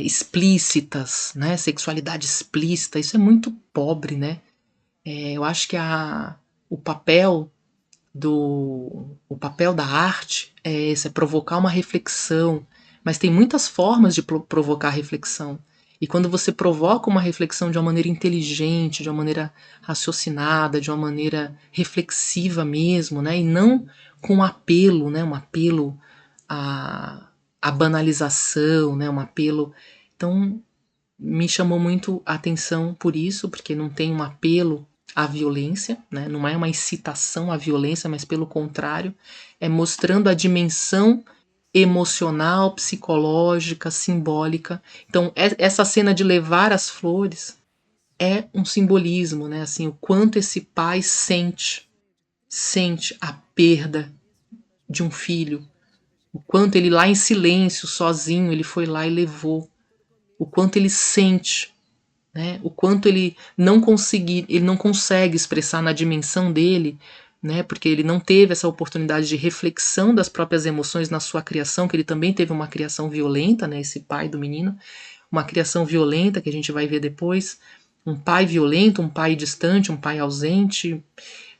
explícitas, né? Sexualidade explícita, isso é muito pobre, né? Eu acho que o papel da arte é esse, é provocar uma reflexão, mas tem muitas formas de provocar reflexão. E quando você provoca uma reflexão de uma maneira inteligente, de uma maneira raciocinada, de uma maneira reflexiva mesmo, né? E não com um apelo, né? Um apelo à banalização, né? Um apelo. Então, me chamou muito a atenção por isso, porque não tem um apelo à violência, né? Não é uma incitação à violência, mas pelo contrário, é mostrando a dimensão emocional, psicológica, simbólica. Então, essa cena de levar as flores é um simbolismo, né? Assim, o quanto esse pai sente a perda de um filho, o quanto ele lá em silêncio, sozinho, ele foi lá e levou, o quanto ele sente, né? O quanto ele não consegue expressar na dimensão dele, né? Porque ele não teve essa oportunidade de reflexão das próprias emoções na sua criação, que ele também teve uma criação violenta, né? Esse pai do menino, uma criação violenta que a gente vai ver depois, um pai violento, um pai distante, um pai ausente,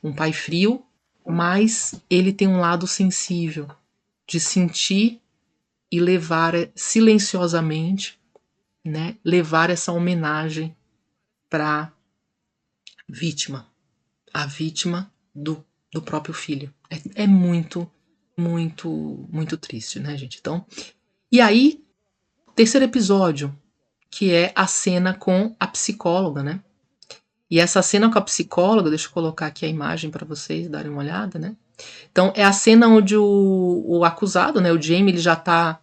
um pai frio, mas ele tem um lado sensível de sentir e levar silenciosamente, né? Levar essa homenagem para vítima, a vítima do próprio filho. É muito, muito, muito triste, né, gente? Então, e aí, terceiro episódio, que é a cena com a psicóloga, né? E essa cena com a psicóloga, deixa eu colocar aqui a imagem para vocês darem uma olhada, né? Então, é a cena onde o acusado, né, o Jamie, ele já tá,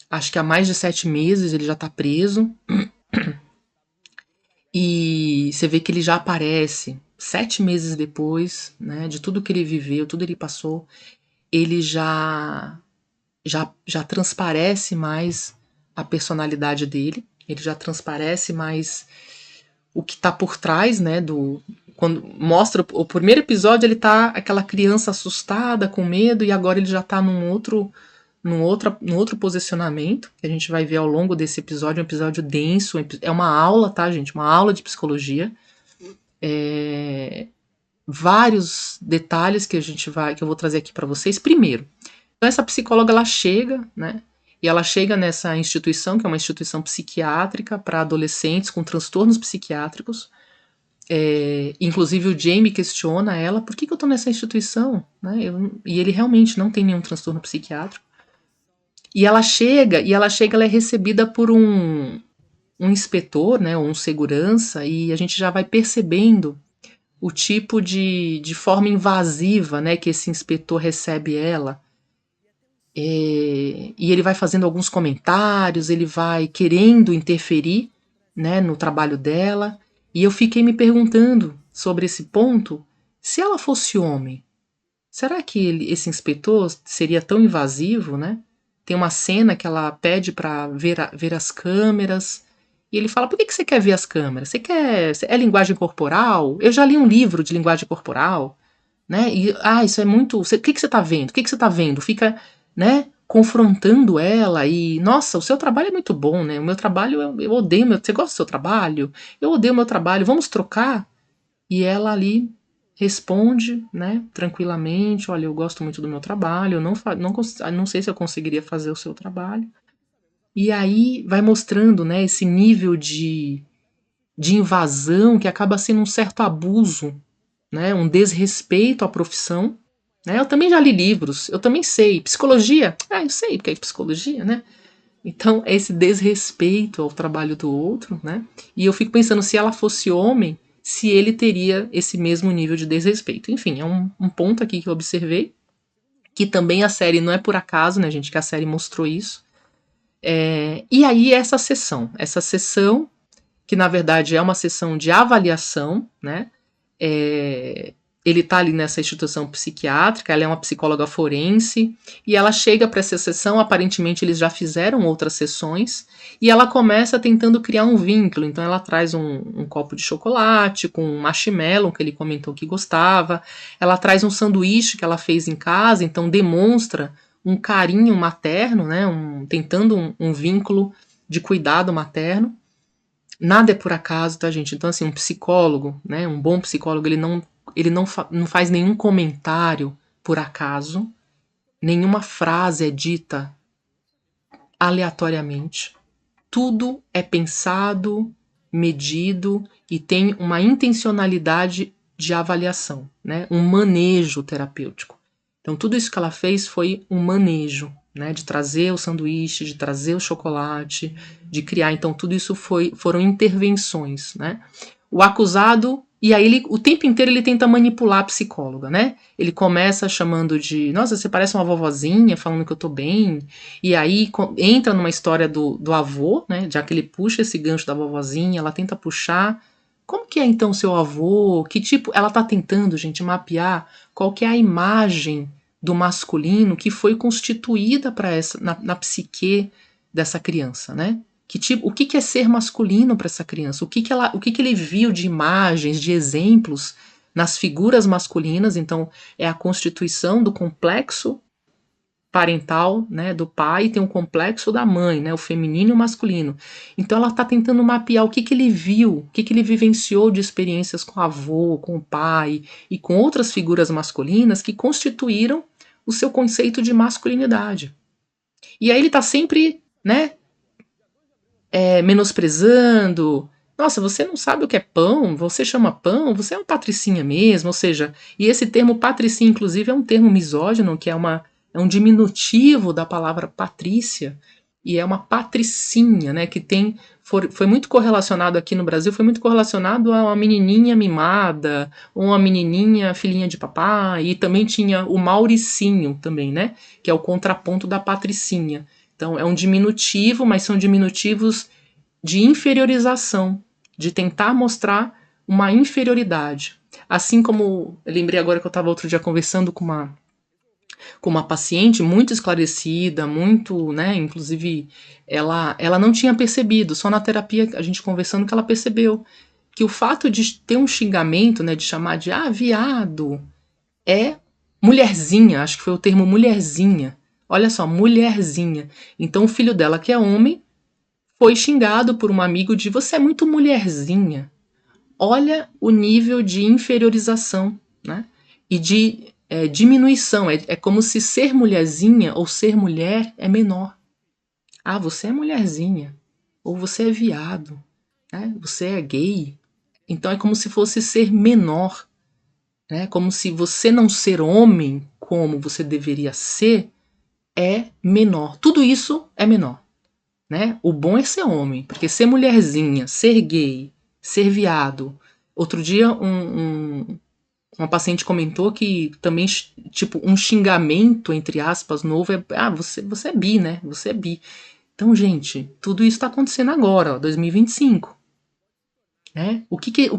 acho que há mais de 7 meses, ele já tá preso. E você vê que ele já aparece 7 meses depois, né, de tudo que ele viveu, tudo ele passou, ele já transparece mais a personalidade dele, ele já transparece mais o que tá por trás, né, quando mostra o primeiro episódio, ele tá aquela criança assustada, com medo, e agora ele já tá num outro posicionamento, que a gente vai ver ao longo desse episódio, um episódio denso, é uma aula, tá, gente? Uma aula de psicologia. Vários detalhes que eu vou trazer aqui para vocês. Primeiro, então essa psicóloga, ela chega, né? E ela chega nessa instituição, que é uma instituição psiquiátrica para adolescentes com transtornos psiquiátricos. Inclusive o Jamie questiona ela, por que eu tô nessa instituição? Né? E ele realmente não tem nenhum transtorno psiquiátrico. E ela chega, ela é recebida por um inspetor, né, ou um segurança, e a gente já vai percebendo o tipo de forma invasiva, né, que esse inspetor recebe ela. E ele vai fazendo alguns comentários, ele vai querendo interferir, né, no trabalho dela. E eu fiquei me perguntando sobre esse ponto, se ela fosse homem, será que esse inspetor seria tão invasivo, né? Tem uma cena que ela pede para ver as câmeras, e ele fala, por que você quer ver as câmeras? Você quer... É linguagem corporal? Eu já li um livro de linguagem corporal, né? E, isso é muito... O que você tá vendo? O que você tá vendo? Fica, né, confrontando ela e... Nossa, o seu trabalho é muito bom, né? O meu trabalho, eu odeio... Você gosta do seu trabalho? Eu odeio o meu trabalho, vamos trocar? E ela ali responde, né, tranquilamente, olha, eu gosto muito do meu trabalho, eu não sei se eu conseguiria fazer o seu trabalho. E aí vai mostrando, né, esse nível de invasão que acaba sendo um certo abuso, né, um desrespeito à profissão. Né? Eu também já li livros, eu também sei. Psicologia? Eu sei porque é psicologia, né? Então, é esse desrespeito ao trabalho do outro, né? E eu fico pensando, se ela fosse homem, se ele teria esse mesmo nível de desrespeito. Enfim, é um ponto aqui que eu observei, que também a série não é por acaso, né, gente, que a série mostrou isso. E aí essa sessão, que na verdade é uma sessão de avaliação, né? Ele está ali nessa instituição psiquiátrica, ela é uma psicóloga forense, e ela chega para essa sessão, aparentemente eles já fizeram outras sessões, e ela começa tentando criar um vínculo, então ela traz um copo de chocolate com um marshmallow, que ele comentou que gostava, ela traz um sanduíche que ela fez em casa, então demonstra um carinho materno, né, tentando um vínculo de cuidado materno. Nada é por acaso, tá, gente? Então, assim, um psicólogo, né, um bom psicólogo, ele não faz nenhum comentário por acaso, nenhuma frase é dita aleatoriamente. Tudo é pensado, medido e tem uma intencionalidade de avaliação, né? Um manejo terapêutico. Então, tudo isso que ela fez foi um manejo, né? De trazer o sanduíche, de trazer o chocolate, de criar. Então, tudo isso foram intervenções, né? O acusado, e aí o tempo inteiro ele tenta manipular a psicóloga, né? Ele começa chamando de, nossa, você parece uma vovozinha, falando que eu tô bem, e aí entra numa história do avô, né? Já que ele puxa esse gancho da vovozinha, ela tenta puxar. Como que é então seu avô? Que tipo? Ela tá tentando, gente, mapear qual que é a imagem do masculino que foi constituída para essa na psique dessa criança, né? Que tipo, o que é ser masculino para essa criança? O que ele viu de imagens, de exemplos nas figuras masculinas? Então, é a constituição do complexo parental, né, do pai, tem um complexo da mãe, né, o feminino e o masculino. Então, ela está tentando mapear o que ele viu, o que ele vivenciou de experiências com o avô, com o pai e com outras figuras masculinas que constituíram o seu conceito de masculinidade. E aí ele está sempre, né, menosprezando. Nossa, você não sabe o que é pão? Você chama pão? Você é uma patricinha mesmo? Ou seja, e esse termo patricinha, inclusive, é um termo misógino, que é um diminutivo da palavra patrícia, e é uma patricinha, né, que foi muito correlacionado aqui no Brasil, foi muito correlacionado a uma menininha mimada, ou uma menininha filhinha de papai, e também tinha o Mauricinho também, né, que é o contraponto da patricinha. Então, é um diminutivo, mas são diminutivos de inferiorização, de tentar mostrar uma inferioridade. Assim como, eu lembrei agora que eu estava outro dia conversando com uma paciente muito esclarecida, muito, né, inclusive, ela não tinha percebido, só na terapia, a gente conversando, que ela percebeu que o fato de ter um xingamento, né, de chamar de, viado, é mulherzinha, acho que foi o termo mulherzinha. Olha só, mulherzinha. Então o filho dela, que é homem, foi xingado por um amigo de você é muito mulherzinha. Olha o nível de inferiorização, né? E de diminuição. É como se ser mulherzinha ou ser mulher é menor. Ah, você é mulherzinha, ou você é viado, né? Você é gay. Então é como se fosse ser menor, né? Como se você não ser homem como você deveria ser é menor. Tudo isso é menor, né? O bom é ser homem, porque ser mulherzinha, ser gay, ser viado. Outro dia uma paciente comentou que também, tipo, um xingamento, entre aspas, novo é, ah, você é bi, né? Você é bi. Então, gente, tudo isso está acontecendo agora, ó, 2025, né? O que que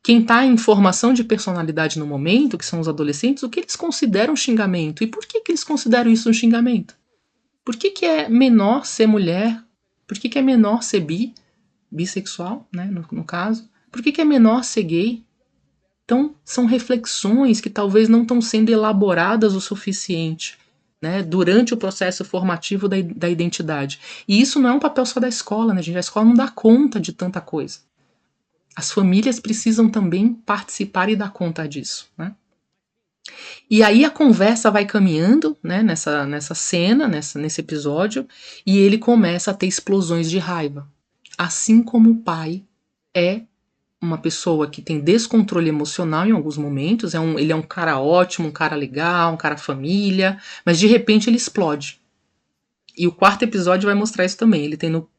quem está em formação de personalidade no momento, que são os adolescentes, o que eles consideram xingamento? E por que que eles consideram isso um xingamento? Por que que é menor ser mulher? Por que que é menor ser bissexual, né, no caso? Por que que é menor ser gay? Então, são reflexões que talvez não estão sendo elaboradas o suficiente, né, durante o processo formativo da identidade. E isso não é um papel só da escola, né, gente? A escola não dá conta de tanta coisa. As famílias precisam também participar e dar conta disso, né? E aí a conversa vai caminhando, né, nessa cena, nesse episódio, e ele começa a ter explosões de raiva. Assim como o pai é uma pessoa que tem descontrole emocional em alguns momentos, ele é um cara ótimo, um cara legal, um cara família, mas de repente ele explode. E o quarto episódio vai mostrar isso também, ele tendo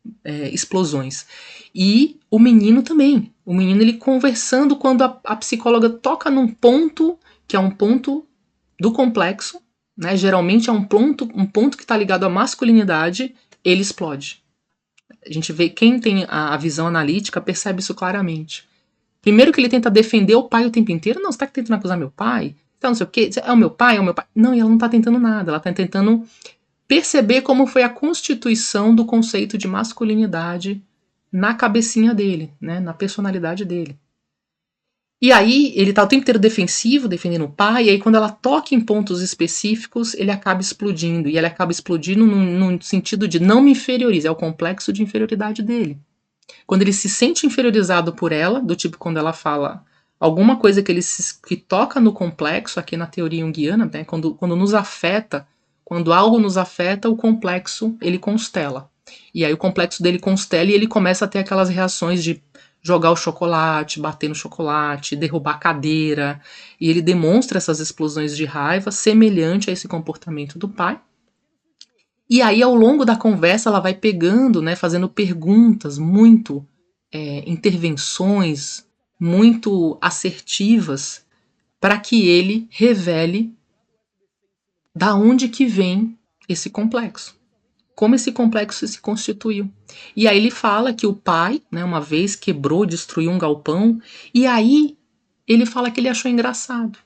explosões. E o menino também. O menino ele conversando quando a psicóloga toca num ponto que é um ponto do complexo, né? Geralmente é um ponto que está ligado à masculinidade, ele explode. A gente vê, quem tem a visão analítica percebe isso claramente. Primeiro que ele tenta defender o pai o tempo inteiro. Não, você está tentando acusar meu pai? Então, não sei o quê. É o meu pai, é o meu pai. Não, e ela não está tentando nada. Ela está tentando perceber como foi a constituição do conceito de masculinidade na cabecinha dele, né? Na personalidade dele. E aí ele tá o tempo inteiro defensivo, defendendo o pai, e aí quando ela toca em pontos específicos, ele acaba explodindo. E ele acaba explodindo num sentido de não me inferiorize, é o complexo de inferioridade dele. Quando ele se sente inferiorizado por ela, do tipo quando ela fala alguma coisa que toca no complexo, aqui na teoria junguiana, né, quando nos afeta, quando algo nos afeta, o complexo ele constela. E aí o complexo dele constela e ele começa a ter aquelas reações de jogar o chocolate, bater no chocolate, derrubar a cadeira, e ele demonstra essas explosões de raiva semelhante a esse comportamento do pai. E aí, ao longo da conversa, ela vai pegando, né, fazendo perguntas muito, intervenções muito assertivas para que ele revele da onde que vem esse complexo, como esse complexo se constituiu. E aí ele fala que o pai, né, uma vez quebrou, destruiu um galpão, e aí ele fala que ele achou engraçado,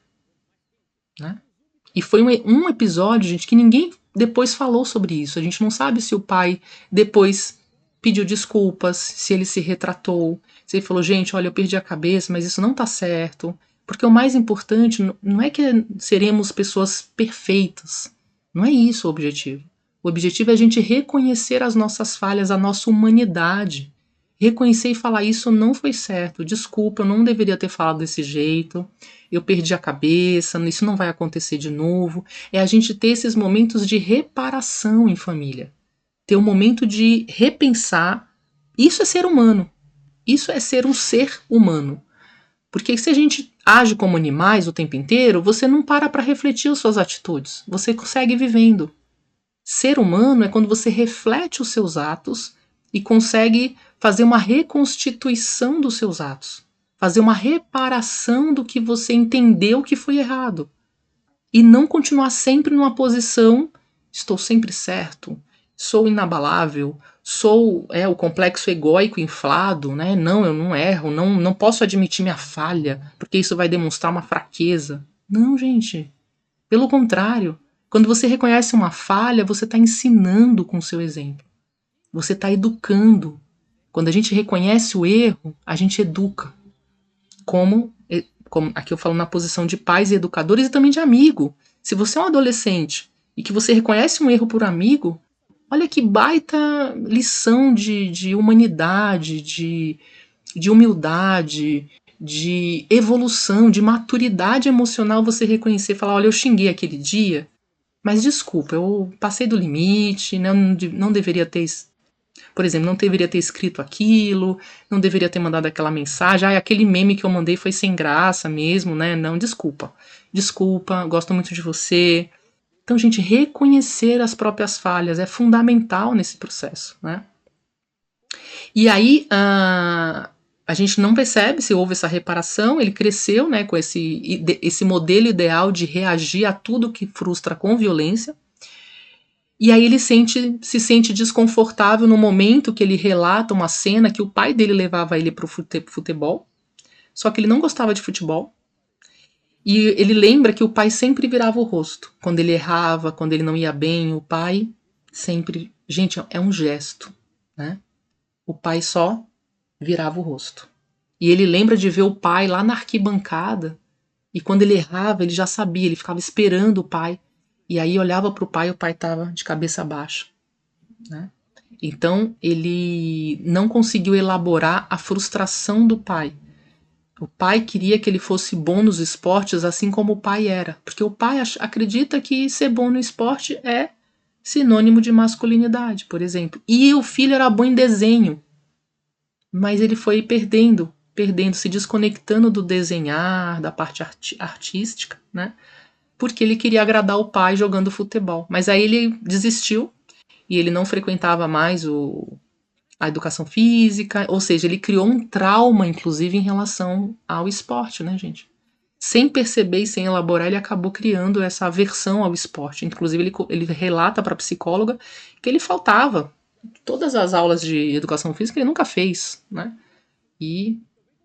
né? E foi um episódio, gente, que ninguém depois falou sobre isso. A gente não sabe se o pai depois pediu desculpas, se ele se retratou, se ele falou, gente, olha, eu perdi a cabeça, mas isso não tá certo. Porque o mais importante não é que seremos pessoas perfeitas. Não é isso o objetivo. O objetivo é a gente reconhecer as nossas falhas, a nossa humanidade. Reconhecer e falar, isso não foi certo, desculpa, eu não deveria ter falado desse jeito, eu perdi a cabeça, isso não vai acontecer de novo. É a gente ter esses momentos de reparação em família. Ter um momento de repensar. Isso é ser humano. Isso é ser um ser humano. Porque se a gente age como animais o tempo inteiro, você não para refletir as suas atitudes. Você consegue vivendo. Ser humano é quando você reflete os seus atos e consegue fazer uma reconstituição dos seus atos. Fazer uma reparação do que você entendeu que foi errado. E não continuar sempre numa posição, estou sempre certo, sou inabalável, sou o complexo egóico inflado, né? Não, eu não erro, não posso admitir minha falha, porque isso vai demonstrar uma fraqueza. Não, gente. Pelo contrário, quando você reconhece uma falha, você está ensinando com o seu exemplo. Você está educando. Quando a gente reconhece o erro, a gente educa. Como aqui eu falo na posição de pais e educadores e também de amigo. Se você é um adolescente e que você reconhece um erro por amigo, olha que baita lição de humanidade, de humildade, de evolução, de maturidade emocional você reconhecer e falar, olha, eu xinguei aquele dia, mas desculpa, eu passei do limite, né, não deveria ter, por exemplo, não deveria ter escrito aquilo, não deveria ter mandado aquela mensagem, aquele meme que eu mandei foi sem graça mesmo, né? Não, desculpa. Desculpa, gosto muito de você. Então, gente, reconhecer as próprias falhas é fundamental nesse processo, né? E aí, a gente não percebe se houve essa reparação, ele cresceu, né, com esse modelo ideal de reagir a tudo que frustra com violência. E aí ele se sente desconfortável no momento que ele relata uma cena que o pai dele levava ele para o futebol, só que ele não gostava de futebol. E ele lembra que o pai sempre virava o rosto. Quando ele errava, quando ele não ia bem, o pai sempre... Gente, é um gesto, né? O pai só virava o rosto. E ele lembra de ver o pai lá na arquibancada, e quando ele errava, ele já sabia, ele ficava esperando o pai. E aí olhava para o pai estava de cabeça baixa, né? Então ele não conseguiu elaborar a frustração do pai. O pai queria que ele fosse bom nos esportes, assim como o pai era, porque o pai acredita que ser bom no esporte é sinônimo de masculinidade, por exemplo. E o filho era bom em desenho, mas ele foi perdendo, se desconectando do desenhar, da parte artística, né? Porque ele queria agradar o pai jogando futebol. Mas aí ele desistiu e ele não frequentava mais a educação física, ou seja, ele criou um trauma, inclusive, em relação ao esporte, né, gente? Sem perceber e sem elaborar, ele acabou criando essa aversão ao esporte. Inclusive, ele relata para a psicóloga que ele faltava todas as aulas de educação física, ele nunca fez, né? E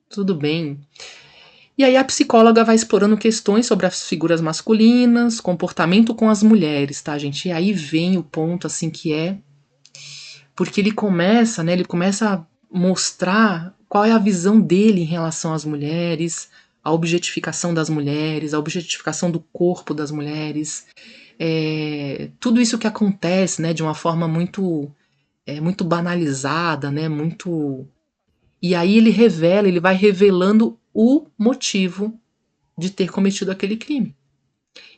tudo bem. E aí a psicóloga vai explorando questões sobre as figuras masculinas, comportamento com as mulheres, tá, gente? E aí vem o ponto, assim, que é... Porque ele começa, né, ele começa a mostrar qual é a visão dele em relação às mulheres, a objetificação das mulheres, a objetificação do corpo das mulheres, tudo isso que acontece, né, de uma forma muito banalizada, né, muito... E aí ele vai revelando o motivo de ter cometido aquele crime.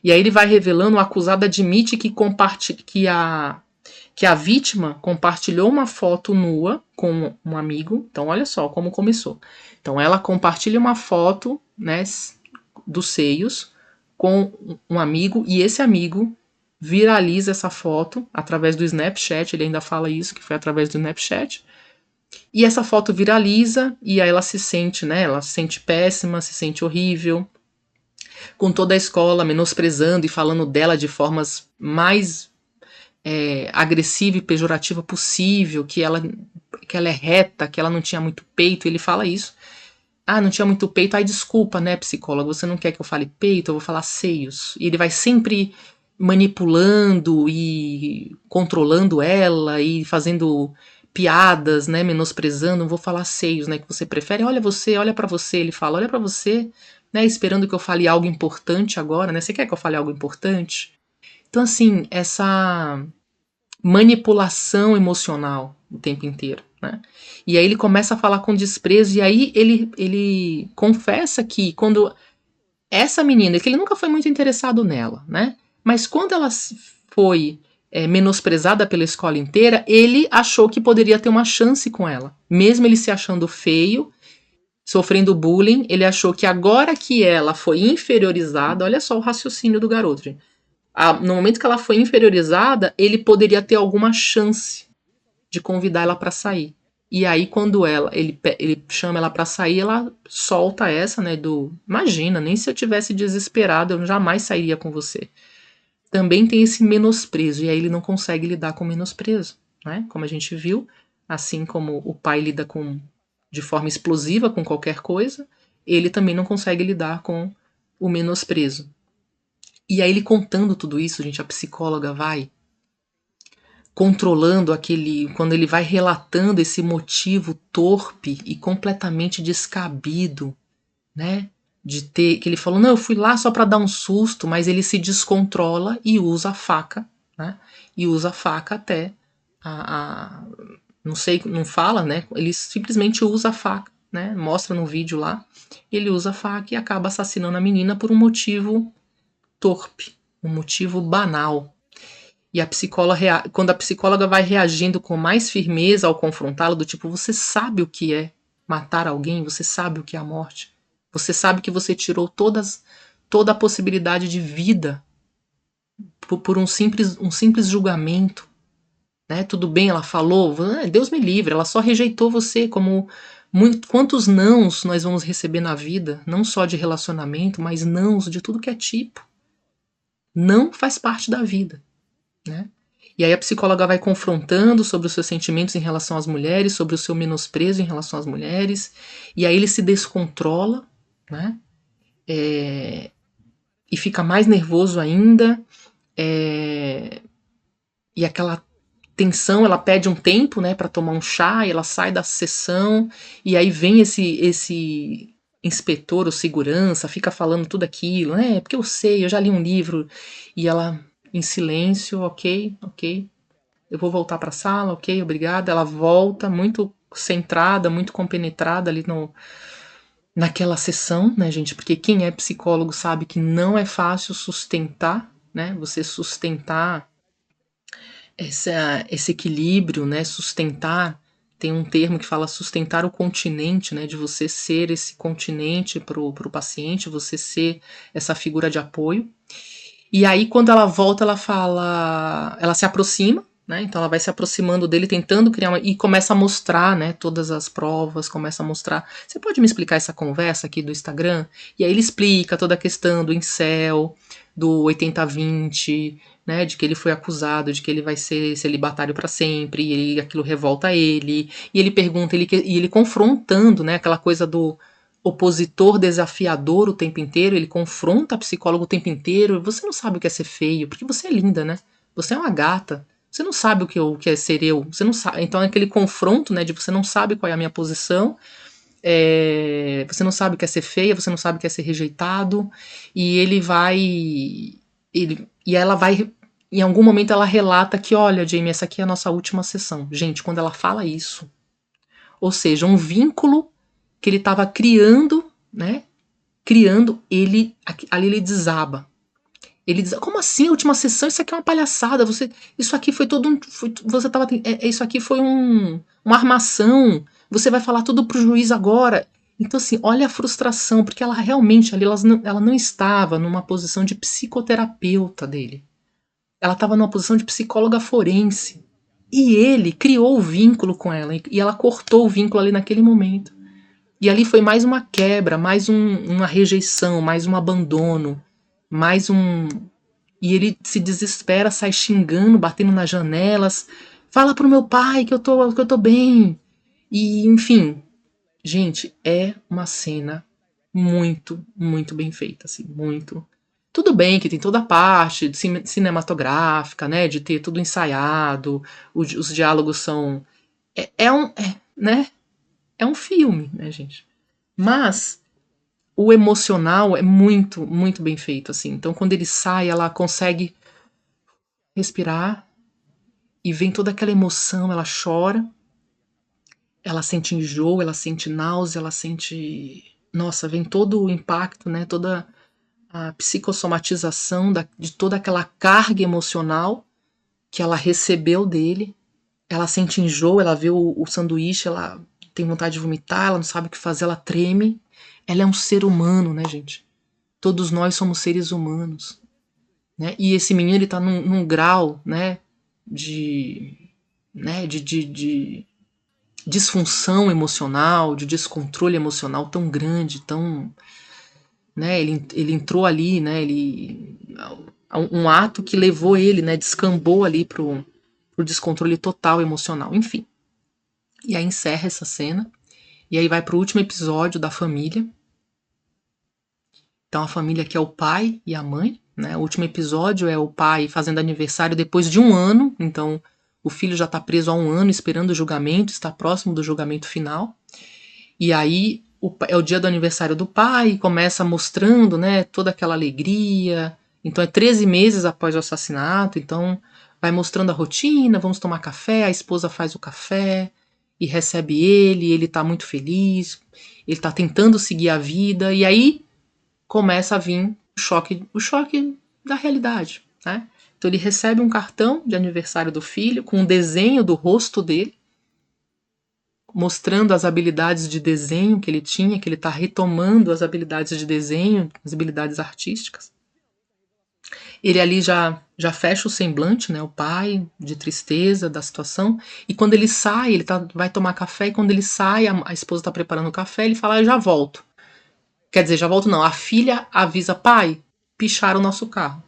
E aí ele vai revelando, o acusado admite que a vítima compartilhou uma foto nua com um amigo. Então, olha só como começou. Então, ela compartilha uma foto, né, dos seios com um amigo, e esse amigo viraliza essa foto através do Snapchat. Ele ainda fala isso, que foi através do Snapchat. E essa foto viraliza, e aí ela se sente, né, ela se sente péssima, se sente horrível, com toda a escola menosprezando e falando dela de formas mais agressiva e pejorativa possível, que ela é reta, que ela não tinha muito peito. Ele fala isso. Ah, não tinha muito peito. Ai, desculpa, né, psicóloga, você não quer que eu fale peito, eu vou falar seios. E ele vai sempre manipulando e controlando ela e fazendo piadas, né, menosprezando. Não vou falar seios, né, que você prefere. Olha para você, ele fala, olha para você, né, esperando que eu fale algo importante agora, né? Você quer que eu fale algo importante? Então, assim, essa manipulação emocional o tempo inteiro, né? E aí ele começa a falar com desprezo, e aí ele confessa que quando essa menina, que ele nunca foi muito interessado nela, né? Mas quando ela foi menosprezada pela escola inteira, ele achou que poderia ter uma chance com ela. Mesmo ele se achando feio, sofrendo bullying, ele achou que agora que ela foi inferiorizada, olha só o raciocínio do garoto, gente. No momento que ela foi inferiorizada, ele poderia ter alguma chance de convidar ela para sair. E aí, quando ele chama ela para sair, ela solta essa, né, imagina, nem se eu tivesse desesperado, eu jamais sairia com você. Também tem esse menosprezo, e aí ele não consegue lidar com o menosprezo, né? Como a gente viu, assim como o pai lida de forma explosiva com qualquer coisa, ele também não consegue lidar com o menosprezo. E aí ele contando tudo isso, gente, a psicóloga vai controlando quando ele vai relatando esse motivo torpe e completamente descabido, né? Que ele falou, não, eu fui lá só para dar um susto, mas ele se descontrola e usa a faca, né? E usa a faca até não sei, não fala, né? Ele simplesmente usa a faca, né? Mostra no vídeo lá, ele usa a faca e acaba assassinando a menina por um motivo torpe, um motivo banal. E a psicóloga, quando a psicóloga vai reagindo com mais firmeza ao confrontá-lo, do tipo, você sabe o que é matar alguém, você sabe o que é a morte, você sabe que você tirou toda a possibilidade de vida por um simples julgamento, né? Tudo bem, ela falou, Deus me livre, ela só rejeitou você, como quantos nãos nós vamos receber na vida, não só de relacionamento, mas nãos de tudo que é tipo. Não faz parte da vida, né? E aí a psicóloga vai confrontando sobre os seus sentimentos em relação às mulheres, sobre o seu menosprezo em relação às mulheres, e aí ele se descontrola, né? E fica mais nervoso ainda, e aquela tensão, ela pede um tempo, né, para tomar um chá, e ela sai da sessão, e aí vem esse inspetor ou segurança, fica falando tudo aquilo, né? Porque eu sei, eu já li um livro, e ela em silêncio, ok, eu vou voltar para a sala, ok, obrigada. Ela volta muito centrada, muito compenetrada ali naquela sessão, né, gente? Porque quem é psicólogo sabe que não é fácil sustentar, né? Você sustentar esse equilíbrio, né? Sustentar, tem um termo que fala sustentar o continente, né? De você ser esse continente pro paciente, você ser essa figura de apoio. E aí, quando ela volta, ela fala. Ela se aproxima, né? Então ela vai se aproximando dele, tentando criar uma. E começa a mostrar, né? Todas as provas, começa a mostrar. Você pode me explicar essa conversa aqui do Instagram? E aí ele explica toda a questão do incel, do 80-20, né? De que ele foi acusado, de que ele vai ser celibatário para sempre, e aquilo revolta ele. E ele pergunta, e ele confrontando, né? Aquela coisa do opositor desafiador o tempo inteiro, ele confronta a psicóloga o tempo inteiro. Você não sabe o que é ser feio, porque você é linda, né? Você é uma gata. Você não sabe o que é ser eu. Você não sabe. Então é aquele confronto, né? De você não sabe qual é a minha posição. Você não sabe o que é ser feia, você não sabe o que é ser rejeitado. E ele vai. E ela vai. Em algum momento ela relata que, olha, Jamie, essa aqui é a nossa última sessão. Gente, quando ela fala isso, ou seja, um vínculo que ele estava criando, né? Criando, ali ele desaba. Ele diz, como assim, a última sessão? Isso aqui é uma palhaçada. Isso aqui foi todo um. Você tava. Isso aqui foi uma armação. Você vai falar tudo pro juiz agora. Então, assim, olha a frustração, porque ela realmente ali, ela não estava numa posição de psicoterapeuta dele. Ela estava numa posição de psicóloga forense. E ele criou o vínculo com ela. E ela cortou o vínculo ali naquele momento. E ali foi mais uma quebra, mais uma rejeição, mais um abandono, mais um. E ele se desespera, sai xingando, batendo nas janelas. Fala pro meu pai que eu tô bem. E, enfim, gente, é uma cena muito, muito bem feita, assim, muito. Tudo bem que tem toda a parte cinematográfica, né, de ter tudo ensaiado, os diálogos são. Né? É um filme, né, gente? Mas o emocional é muito, muito bem feito, assim. Então, quando ele sai, ela consegue respirar e vem toda aquela emoção, ela chora, ela sente enjoo, ela sente náusea, ela sente. Nossa, vem todo o impacto, né? Toda a psicossomatização de toda aquela carga emocional que ela recebeu dele. Ela sente enjoo, ela vê o sanduíche, ela tem vontade de vomitar, ela não sabe o que fazer, ela treme. Ela é um ser humano, né, gente? Todos nós somos seres humanos, né? E esse menino, ele tá num grau, né, de disfunção emocional, de descontrole emocional tão grande, tão, né, ele entrou ali, né, um ato que levou ele, né, descambou ali pro descontrole total emocional, enfim. E aí encerra essa cena, e aí vai pro último episódio da família. Então a família que é o pai e a mãe, né? O último episódio é o pai fazendo aniversário depois de um ano, então o filho já está preso há um ano esperando o julgamento, está próximo do julgamento final. E aí é o dia do aniversário do pai, começa mostrando, né, toda aquela alegria. Então é 13 meses após o assassinato, então vai mostrando a rotina, vamos tomar café, a esposa faz o café e recebe ele está muito feliz, ele está tentando seguir a vida, e aí começa a vir o choque da realidade, né? Então ele recebe um cartão de aniversário do filho com um desenho do rosto dele, mostrando as habilidades de desenho que ele tinha, que ele está retomando as habilidades de desenho, as habilidades artísticas. Ele ali já fecha o semblante, né, o pai, de tristeza da situação, e quando ele sai, vai tomar café, e quando ele sai, a esposa está preparando o café, ele fala, eu já volto. Quer dizer, já volto não, a filha avisa, pai, picharam o nosso carro.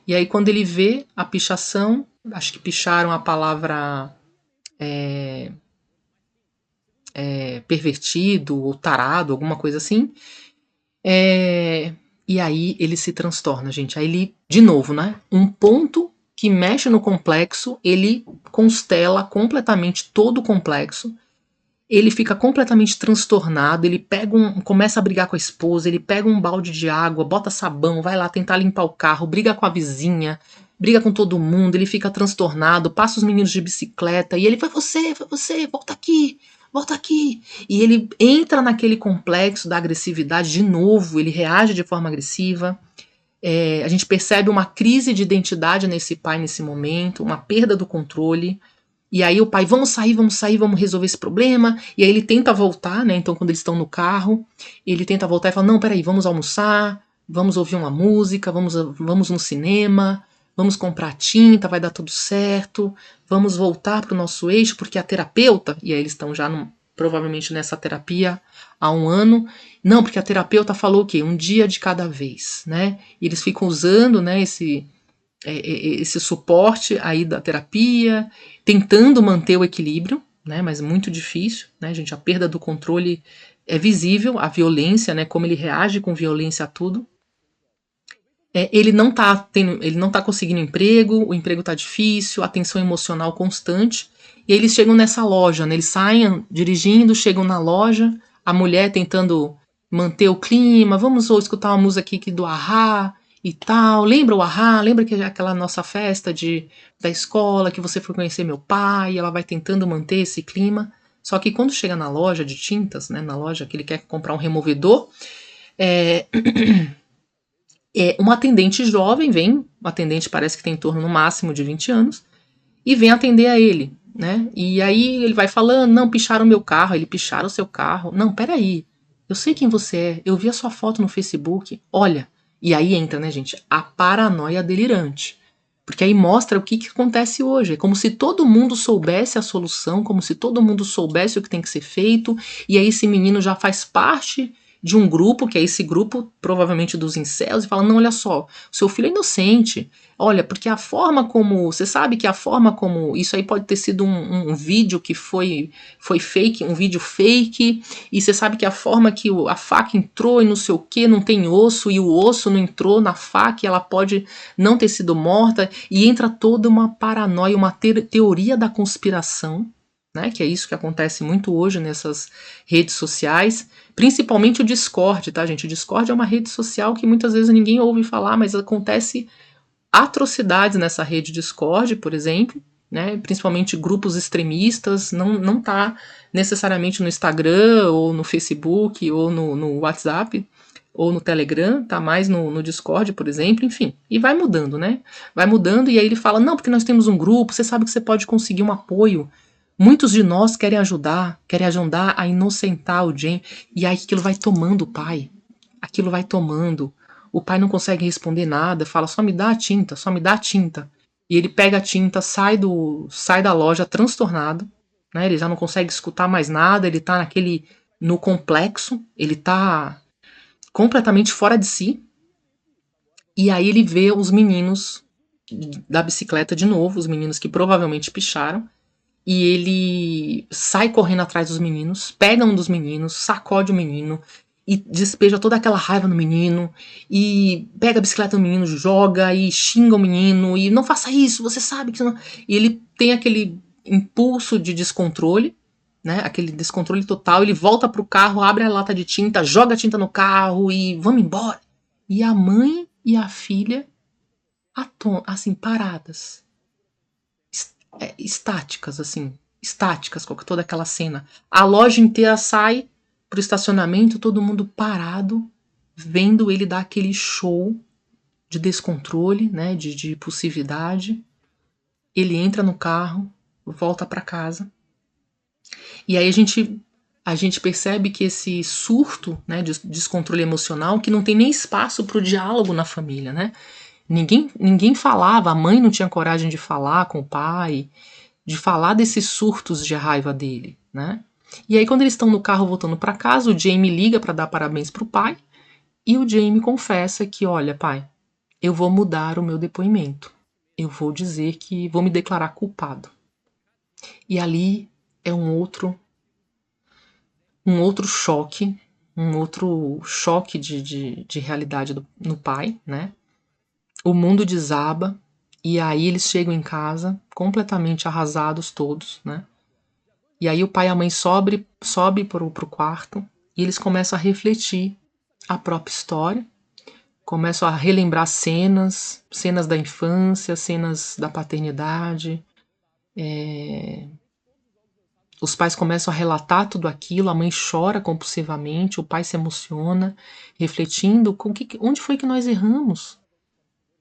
E aí quando ele vê a pichação, acho que picharam a palavra pervertido ou tarado, alguma coisa assim, e aí ele se transtorna, gente. Aí ele, de novo, né? Um ponto que mexe no complexo, ele constela completamente todo o complexo. Ele fica completamente transtornado, ele começa a brigar com a esposa, ele pega um balde de água, bota sabão, vai lá tentar limpar o carro, briga com a vizinha, briga com todo mundo, ele fica transtornado, passa os meninos de bicicleta e ele, foi você, volta aqui, volta aqui. E ele entra naquele complexo da agressividade de novo, ele reage de forma agressiva. A gente percebe uma crise de identidade nesse pai nesse momento, uma perda do controle. E aí o pai, vamos sair, vamos resolver esse problema. E aí ele tenta voltar, né? Então quando eles estão no carro, ele tenta voltar e fala, não, peraí, vamos almoçar, vamos ouvir uma música, vamos no cinema, vamos comprar tinta, vai dar tudo certo, vamos voltar para o nosso eixo, porque a terapeuta, e aí eles estão já provavelmente nessa terapia há 1 ano, não, porque a terapeuta falou o quê? Um dia de cada vez, né? E eles ficam usando, né, esse suporte aí da terapia, tentando manter o equilíbrio, né, mas muito difícil, né, gente, a perda do controle é visível, a violência, né, como ele reage com violência a tudo. Ele não tá conseguindo emprego, o emprego tá difícil, a tensão emocional constante, e aí eles chegam nessa loja, né, eles saem dirigindo, chegam na loja, a mulher tentando manter o clima, vamos escutar uma música aqui do Ahá, e tal, lembra o Ahá, lembra que aquela nossa festa da escola, que você foi conhecer meu pai, ela vai tentando manter esse clima, só que quando chega na loja de tintas, né, na loja que ele quer comprar um removedor, uma atendente jovem vem, uma atendente parece que tem em torno no máximo de 20 anos, e vem atender a ele, né, e aí ele vai falando, não, picharam meu carro, ele picharam o seu carro, não, peraí, eu sei quem você é, eu vi a sua foto no Facebook, olha. E aí entra, né, gente, a paranoia delirante. Porque aí mostra o que acontece hoje. É como se todo mundo soubesse a solução, como se todo mundo soubesse o que tem que ser feito, e aí esse menino já faz parte de um grupo, que é esse grupo, provavelmente dos incels, e fala, não, olha só, o seu filho é inocente. Olha, porque a forma como... Você sabe que a forma como... Isso aí pode ter sido um vídeo que foi fake, um vídeo fake, e você sabe que a forma que a faca entrou e não sei o que, não tem osso, e o osso não entrou na faca, e ela pode não ter sido morta, e entra toda uma paranoia, uma teoria da conspiração, né, que é isso que acontece muito hoje nessas redes sociais, principalmente o Discord, tá, gente? O Discord é uma rede social que muitas vezes ninguém ouve falar, mas acontece atrocidades nessa rede Discord, por exemplo, né? Principalmente grupos extremistas, não tá necessariamente no Instagram, ou no Facebook, ou no WhatsApp, ou no Telegram, tá mais no Discord, por exemplo, enfim. E vai mudando, né? Vai mudando, e aí ele fala, não, porque nós temos um grupo, você sabe que você pode conseguir um apoio. Muitos de nós querem ajudar a inocentar o Jen, e aí aquilo vai tomando o pai. Aquilo vai tomando. O pai não consegue responder nada, fala, só me dá a tinta, só me dá a tinta. E ele pega a tinta, sai da loja transtornado, né? Ele já não consegue escutar mais nada, ele tá no complexo, ele tá completamente fora de si. E aí ele vê os meninos da bicicleta de novo, os meninos que provavelmente picharam, e ele sai correndo atrás dos meninos, pega um dos meninos, sacode o menino e despeja toda aquela raiva no menino, e pega a bicicleta do menino, joga e xinga o menino, e não faça isso, você sabe que você não... E ele tem aquele impulso de descontrole, né, aquele descontrole total, ele volta pro carro, abre a lata de tinta, joga a tinta no carro e vamos embora. E a mãe e a filha assim, paradas, estáticas, assim, estáticas com toda aquela cena. A loja inteira sai pro estacionamento, todo mundo parado, vendo ele dar aquele show de descontrole, né, de impulsividade. Ele entra no carro, volta para casa, e aí a gente percebe que esse surto, né, de descontrole emocional, que não tem nem espaço para o diálogo na família, né? Ninguém falava, a mãe não tinha coragem de falar com o pai, de falar desses surtos de raiva dele, né? E aí quando eles estão no carro voltando para casa, o Jamie liga para dar parabéns pro pai, e o Jamie confessa que, olha, pai, eu vou mudar o meu depoimento. Eu vou dizer que vou me declarar culpado. E ali é um outro choque, um outro choque de realidade no pai, né? O mundo desaba e aí eles chegam em casa completamente arrasados todos, né? E aí o pai e a mãe sobe pro quarto e eles começam a refletir a própria história, começam a relembrar cenas da infância, cenas da paternidade. Os pais começam a relatar tudo aquilo, a mãe chora compulsivamente, o pai se emociona, refletindo onde foi que nós erramos.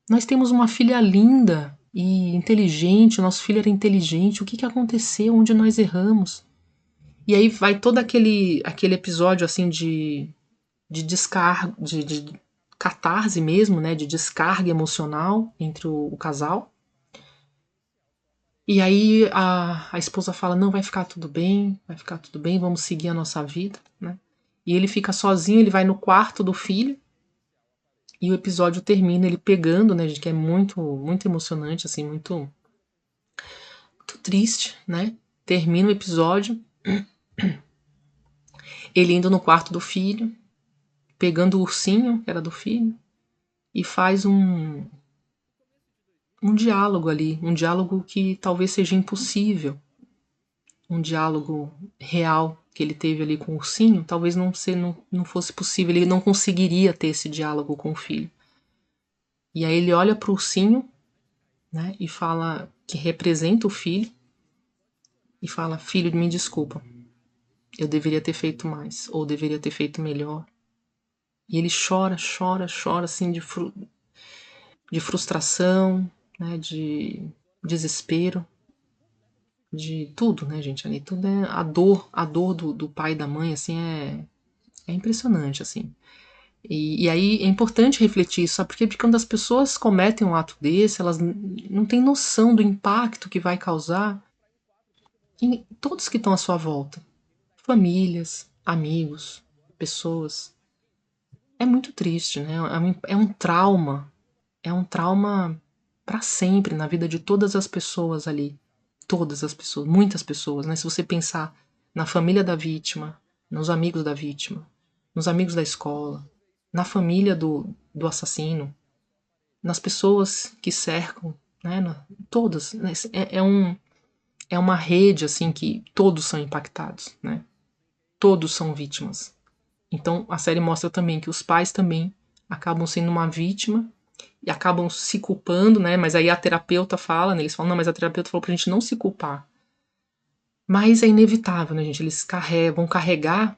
Nós temos uma filha linda e inteligente, nosso filho era inteligente, o que aconteceu, onde nós erramos? E aí vai todo aquele episódio assim de descarga, de catarse mesmo, né, de descarga emocional entre o casal. E aí a esposa fala, não, vai ficar tudo bem, vamos seguir a nossa vida, né? E ele fica sozinho, ele vai no quarto do filho, e o episódio termina ele pegando, né, gente, que é muito, muito emocionante, assim, muito, muito triste, né? Termina o episódio, ele indo no quarto do filho, pegando o ursinho, que era do filho, e faz um diálogo ali, um diálogo que talvez seja impossível, um diálogo real que ele teve ali com o ursinho, talvez não fosse possível, ele não conseguiria ter esse diálogo com o filho. E aí ele olha para o ursinho, né, e fala que representa o filho, e fala, filho, me desculpa, eu deveria ter feito mais, ou deveria ter feito melhor. E ele chora, chora, chora, assim, de frustração, né, de desespero, de tudo, né, gente, ali tudo é a dor do pai e da mãe, assim, é impressionante, assim. E aí é importante refletir isso, sabe? Porque quando as pessoas cometem um ato desse, elas não têm noção do impacto que vai causar em todos que estão à sua volta. Famílias, amigos, pessoas. É muito triste, né? É um trauma para sempre na vida de todas as pessoas ali. Todas as pessoas, muitas pessoas, né? Se você pensar na família da vítima, nos amigos da vítima, nos amigos da escola, na família do assassino, nas pessoas que cercam, né? Todas. Né? É uma rede, assim, que todos são impactados, né? Todos são vítimas. Então, a série mostra também que os pais também acabam sendo uma vítima e acabam se culpando, né? Mas aí a terapeuta fala, né? Eles falam, não, mas a terapeuta falou pra gente não se culpar. Mas é inevitável, né, gente? Eles vão carregar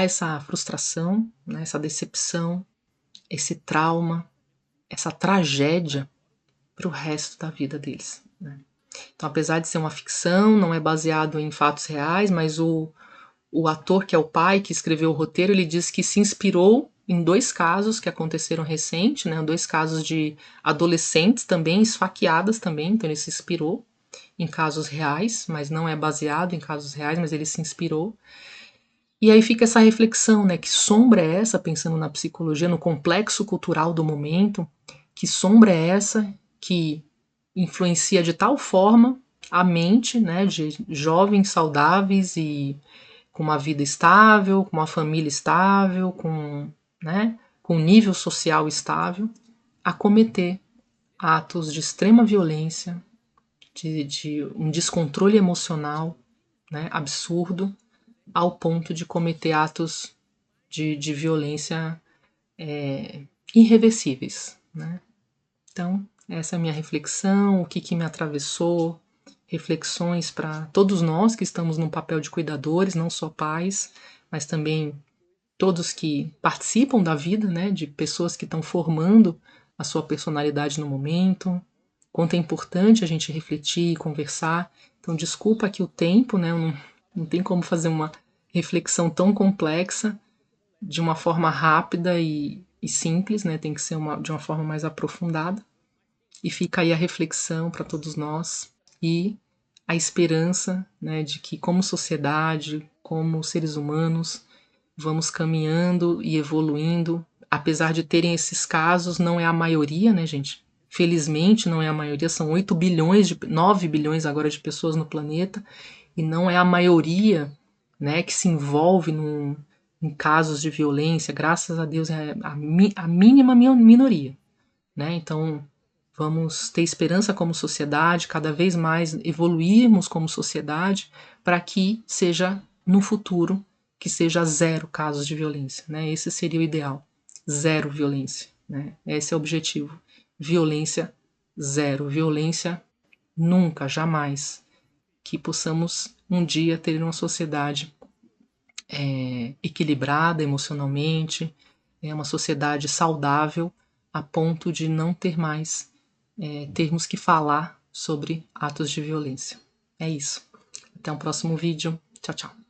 essa frustração, né? Essa decepção, esse trauma, essa tragédia pro resto da vida deles, né? Então, apesar de ser uma ficção, não é baseado em fatos reais, mas o ator, que é o pai que escreveu o roteiro, ele diz que se inspirou em dois casos que aconteceram recente, né? Dois casos de adolescentes também, esfaqueadas também, então ele se inspirou em casos reais, mas não é baseado em casos reais, mas ele se inspirou. E aí fica essa reflexão, né? Que sombra é essa, pensando na psicologia, no complexo cultural do momento, que sombra é essa que influencia de tal forma a mente, né, de jovens saudáveis e com uma vida estável, com uma família estável, né, com um nível social estável, a cometer atos de extrema violência, de um descontrole emocional, né, absurdo, ao ponto de cometer atos de violência irreversíveis. Né? Então, essa é a minha reflexão, o que me atravessou, reflexões para todos nós que estamos num papel de cuidadores, não só pais, mas também todos que participam da vida, né, de pessoas que estão formando a sua personalidade no momento, quanto é importante a gente refletir e conversar. Então, desculpa aqui o tempo, né, não tem como fazer uma reflexão tão complexa de uma forma rápida e simples, né, tem que ser de uma forma mais aprofundada. E fica aí a reflexão para todos nós e a esperança, né, de que como sociedade, como seres humanos, vamos caminhando e evoluindo. Apesar de terem esses casos, não é a maioria, né, gente? Felizmente não é a maioria, são 8 bilhões, 9 bilhões agora de pessoas no planeta, e não é a maioria, né, que se envolve em casos de violência. Graças a Deus é a mínima minoria, né? Então, vamos ter esperança como sociedade, cada vez mais evoluirmos como sociedade, para que seja no futuro que seja zero casos de violência, né? Esse seria o ideal, zero violência, né? Esse é o objetivo, violência zero, violência nunca, jamais, que possamos um dia ter uma sociedade equilibrada emocionalmente, uma sociedade saudável, a ponto de não ter mais termos que falar sobre atos de violência. É isso. Até o próximo vídeo. Tchau, tchau.